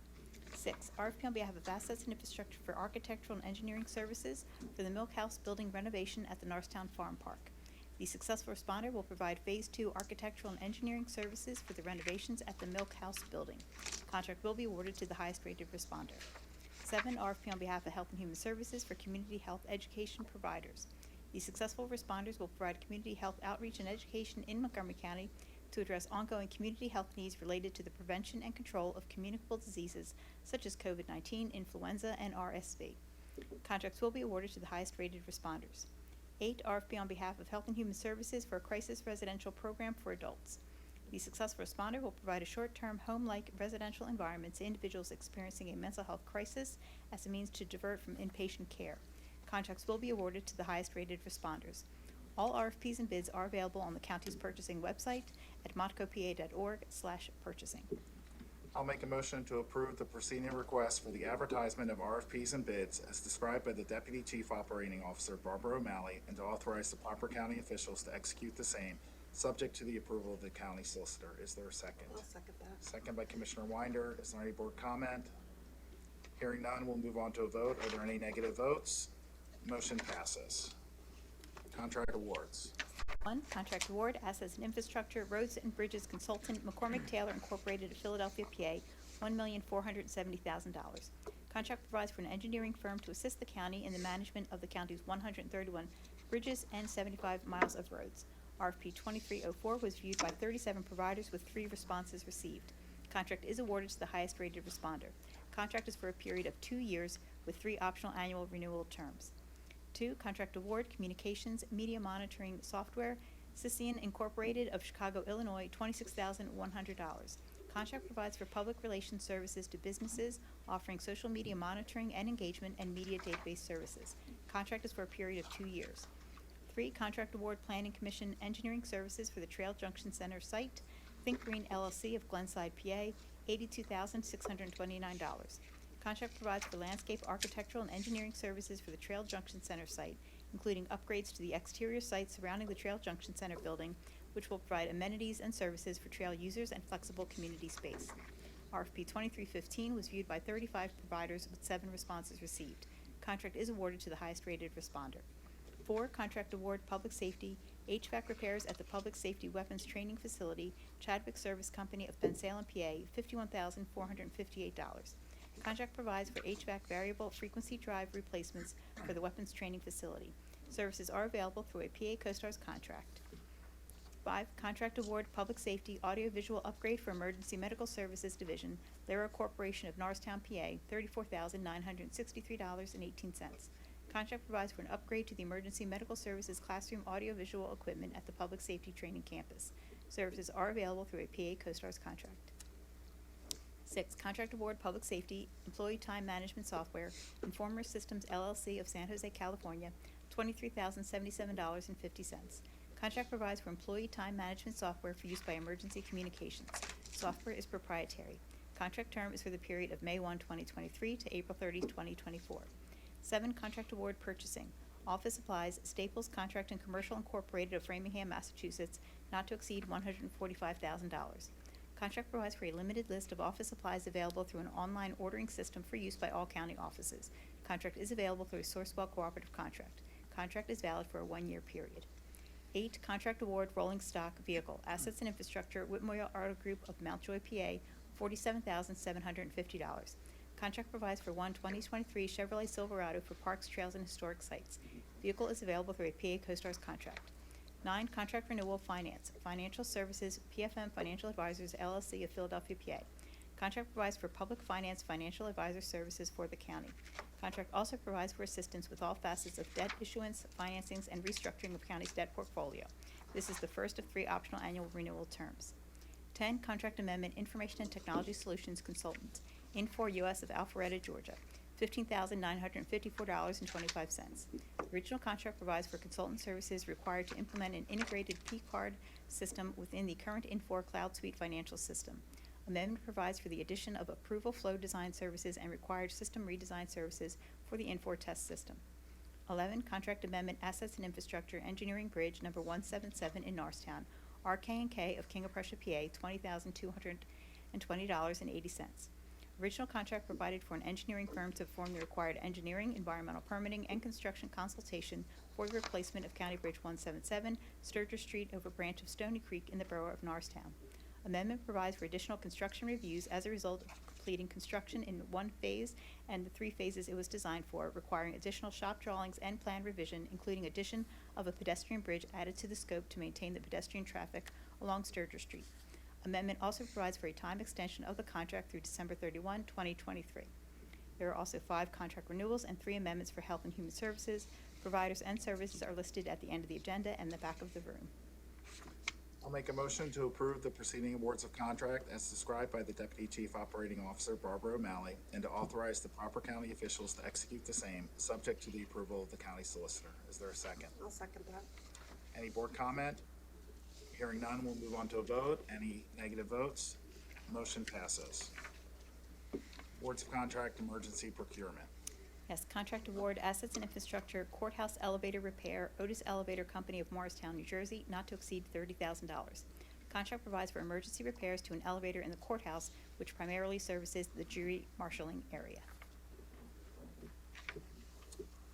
6, RFP on behalf of Assets and Infrastructure for architectural and engineering services for the Milk House building renovation at the Norristown Farm Park. The successful responder will provide Phase 2 architectural and engineering services for the renovations at the Milk House building. Contract will be awarded to the highest rated responder. 7, RFP on behalf of Health and Human Services for community health education providers. The successful responders will provide community health outreach and education in Montgomery County to address ongoing community health needs related to the prevention and control of communicable diseases such as COVID-19, influenza, and RSV. Contracts will be awarded to the highest rated responders. 8, RFP on behalf of Health and Human Services for a crisis residential program for adults. The successful responder will provide a short-term home-like residential environment to individuals experiencing a mental health crisis as a means to divert from inpatient care. Contracts will be awarded to the highest rated responders. All RFPs and bids are available on the county's purchasing website at montcopa.org/purchasing. I'll make a motion to approve the preceding request for the advertisement of RFPs and bids as described by the Deputy Chief Operating Officer Barbara O'Malley and to authorize the proper county officials to execute the same, subject to the approval of the county solicitor. Is there a second? I'll second that. Second by Commissioner Winder. Is there any board comment? Hearing none, we'll move on to a vote. Are there any negative votes? Motion passes. Contract awards. 1, contract award, Assets and Infrastructure, Roads and Bridges Consultant, McCormick Taylor Incorporated of Philadelphia, PA, $1,470,000. Contract provides for an engineering firm to assist the county in the management of the county's 131 bridges and 75 miles of roads. RFP 2304 was viewed by 37 providers with 3 responses received. Contract is awarded to the highest rated responder. Contract is for a period of 2 years with 3 optional annual renewal terms. 2, contract award, Communications Media Monitoring Software, Sician Incorporated of Chicago, Illinois, $26,100. Contract provides for public relations services to businesses offering social media monitoring and engagement and media database services. Contract is for a period of 2 years. 3, contract award, Planning Commission Engineering Services for the Trail Junction Center site, Think Green LLC of Glenside, PA, $82,629. Contract provides for landscape architectural and engineering services for the Trail Junction Center site, including upgrades to the exterior site surrounding the Trail Junction Center building, which will provide amenities and services for trail users and flexible community space. RFP 2315 was viewed by 35 providers with 7 responses received. Contract is awarded to the highest rated responder. 4, contract award, Public Safety, HVAC repairs at the Public Safety Weapons Training Facility, Chadwick Service Company of Bensalem, PA, $51,458. Contract provides for HVAC variable frequency drive replacements for the weapons training facility. Services are available through a PA CoStarz contract. 5, contract award, Public Safety audiovisual upgrade for Emergency Medical Services Division, Lera Corporation of Norristown, PA, $34,963.18. Contract provides for an upgrade to the Emergency Medical Services classroom audiovisual equipment at the Public Safety Training Campus. Services are available through a PA CoStarz contract. 6, contract award, Public Safety Employee Time Management Software, Informer Systems LLC of San Jose, California, $23,077.50. Contract provides for employee time management software for use by emergency communications. Software is proprietary. Contract term is for the period of May 1, 2023 to April 30, 2024. 7, contract award purchasing. Office supplies, Staples Contract and Commercial Incorporated of Framingham, Massachusetts, not to exceed $145,000. Contract provides for a limited list of office supplies available through an online ordering system for use by all county offices. Contract is available through a Sourcewell cooperative contract. Contract is valid for a 1-year period. 8, contract award rolling stock vehicle, assets and infrastructure, Whitmore Auto Group of Mountjoy, PA, $47,750. Contract provides for 2023 Chevrolet Silverado for parks, trails, and historic sites. Vehicle is available through a PA CoStars contract. 9, contract renewal finance, financial services, PFM Financial Advisors, LLC of Philadelphia, PA. Contract provides for public finance financial advisor services for the county. Contract also provides for assistance with all facets of debt issuance, financings, and restructuring of county's debt portfolio. This is the first of 3 optional annual renewal terms. 10, contract amendment, Information and Technology Solutions Consultant, Infor US of Alpharetta, Georgia, $15,954.25. The original contract provides for consultant services required to implement an integrated P-card system within the current Infor Cloud Suite financial system. Amendment provides for the addition of approval flow design services and required system redesign services for the Infor test system. 11, contract amendment, Assets and Infrastructure, Engineering Bridge number 177 in Norristown, RK&K of King of Prussia, PA, $20,220.80. Original contract provided for an engineering firm to perform the required engineering, environmental permitting, and construction consultation for the replacement of County Bridge 177, Sturgis Street over branch of Stony Creek in the borough of Norristown. Amendment provides for additional construction reviews as a result of completing construction in 1 phase and the 3 phases it was designed for, requiring additional shop drawings and plan revision, including addition of a pedestrian bridge added to the scope to maintain the pedestrian traffic along Sturgis Street. Amendment also provides for a time extension of the contract through December 31, 2023. There are also 5 contract renewals and 3 amendments for Health and Human Services. Providers and services are listed at the end of the agenda and the back of the room. I'll make a motion to approve the preceding awards of contract as described by the Deputy Chief Operating Officer, Barbara O'Malley, and to authorize the proper county officials to execute the same, subject to the approval of the county solicitor. Is there a second? I'll second that. Any board comment? Hearing none, we'll move on to a vote. Any negative votes? Motion passes. Awards of contract, emergency procurement. Yes, contract award, Assets and Infrastructure, Courthouse Elevator Repair, Otis Elevator Company of Morristown, New Jersey, not to exceed $30,000. Contract provides for emergency repairs to an elevator in the courthouse, which primarily services the jury marshalling area.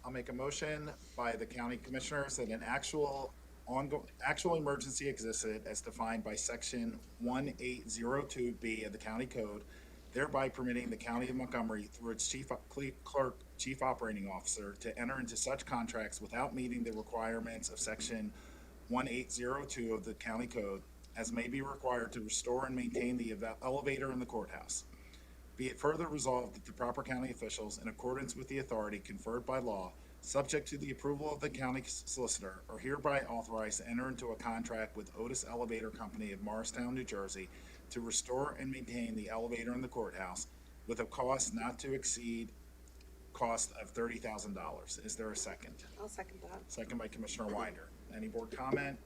I'll make a motion by the county commissioners that an actual emergency existed as defined by section 1802B of the county code, thereby permitting the county of Montgomery through its chief operating officer to enter into such contracts without meeting the requirements of section 1802 of the county code as may be required to restore and maintain the elevator in the courthouse. Be it further resolved that the proper county officials, in accordance with the authority conferred by law, subject to the approval of the county solicitor, are hereby authorized to enter into a contract with Otis Elevator Company of Morristown, New Jersey, to restore and maintain the elevator in the courthouse with a cost not to exceed cost of $30,000. Is there a second? I'll second that. Second by Commissioner Winder. Any board comment?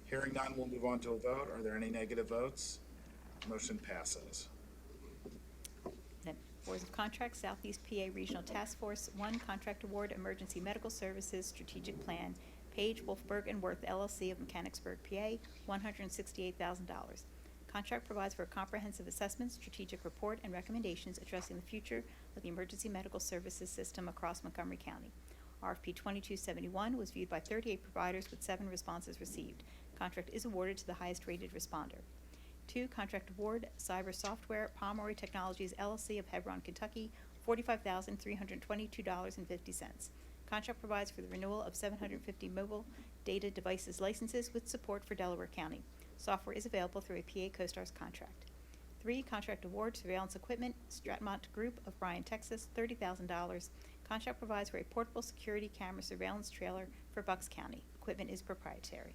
Hearing none, we'll move on to a vote. Are there any negative votes? Motion passes. Then, Boards of Contracts, Southeast PA Regional Task Force, 1, contract award, Emergency Medical Services Strategic Plan, Page, Wolfberg, and Worth, LLC of Mechanicsburg, PA, $168,000. Contract provides for a comprehensive assessment, strategic report, and recommendations addressing the future of the emergency medical services system across Montgomery County. RFP 2271 was viewed by 38 providers with 7 responses received. Contract is awarded to the highest rated responder. 2, contract award, Cyber Software, Pomeroy Technologies, LLC of Hebron, Kentucky, $45,322.50. Contract provides for the renewal of 750 mobile data devices licenses with support for Delaware County. Software is available through a PA CoStars contract. 3, contract award, Surveillance Equipment, Stratmont Group of Bryan, Texas, $30,000. Contract provides for a portable security camera surveillance trailer for Bucks County. Equipment is proprietary.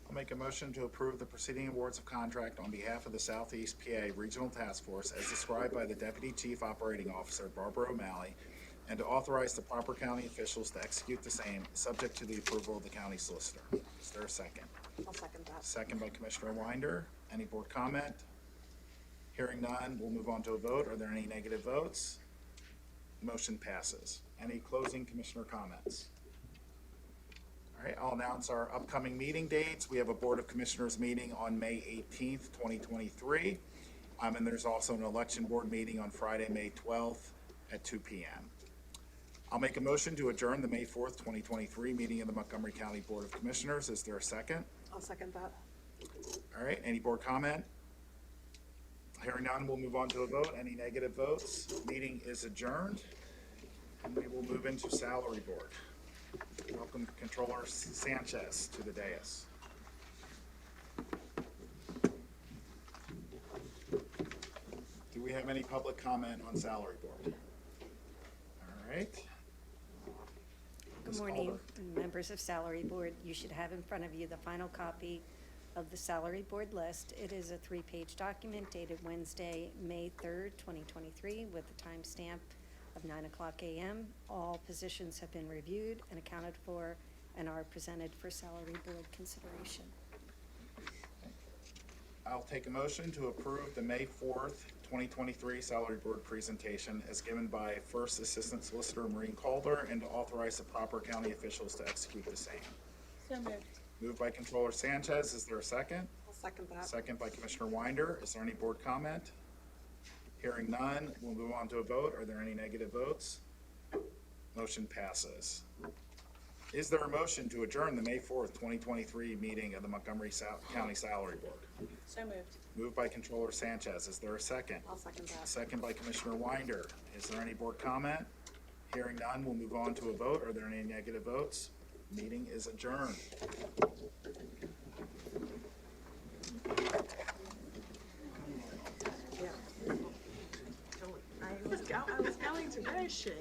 I'll make a motion to approve the preceding awards of contract on behalf of the Southeast PA Regional Task Force as described by the Deputy Chief Operating Officer, Barbara O'Malley, and to authorize the proper county officials to execute the same, subject to the approval of the county solicitor. Is there a second? I'll second that. Second by Commissioner Winder. Any board comment? Hearing none, we'll move on to a vote. Are there any negative votes? Motion passes. Any closing commissioner comments? All right, I'll announce our upcoming meeting dates. We have a Board of Commissioners meeting on May 18th, 2023. And there's also an election board meeting on Friday, May 12th at 2 p.m. I'll make a motion to adjourn the May 4th, 2023 meeting of the Montgomery County Board of Commissioners. Is there a second? I'll second that. All right, any board comment? Hearing none, we'll move on to a vote. Any negative votes? Meeting is adjourned. And we will move into salary board. Welcome Controller Sanchez to the dais. Do we have any public comment on salary board? All right. Good Ms. morning, Calder. members of Salary Board. You should have in front of you the final copy of the Salary Board list. It is a 3-page document dated Wednesday, May 3rd, 2023, with the timestamp of 9:00 a.m. All positions have been reviewed and accounted for and are presented for Salary Board consideration. I'll take a motion to approve the May 4th, 2023 salary board presentation as given by First Assistant Solicitor Maureen Calder and to authorize the proper county officials to execute the same. So moved. Moved by Controller Sanchez. Is there a second? I'll second that. Second by Commissioner Winder. Is there any board comment? Hearing none, we'll move on to a vote. Are there any negative votes? Motion passes. Is there a motion to adjourn the May 4th, 2023 meeting of the Montgomery County Salary Board? So moved. Moved by Controller Sanchez. Is there a second? I'll second that. Second by Commissioner Winder. Is there any board comment? Hearing none, we'll move on to a vote. Are there any negative votes? Meeting is adjourned. I was going today, she.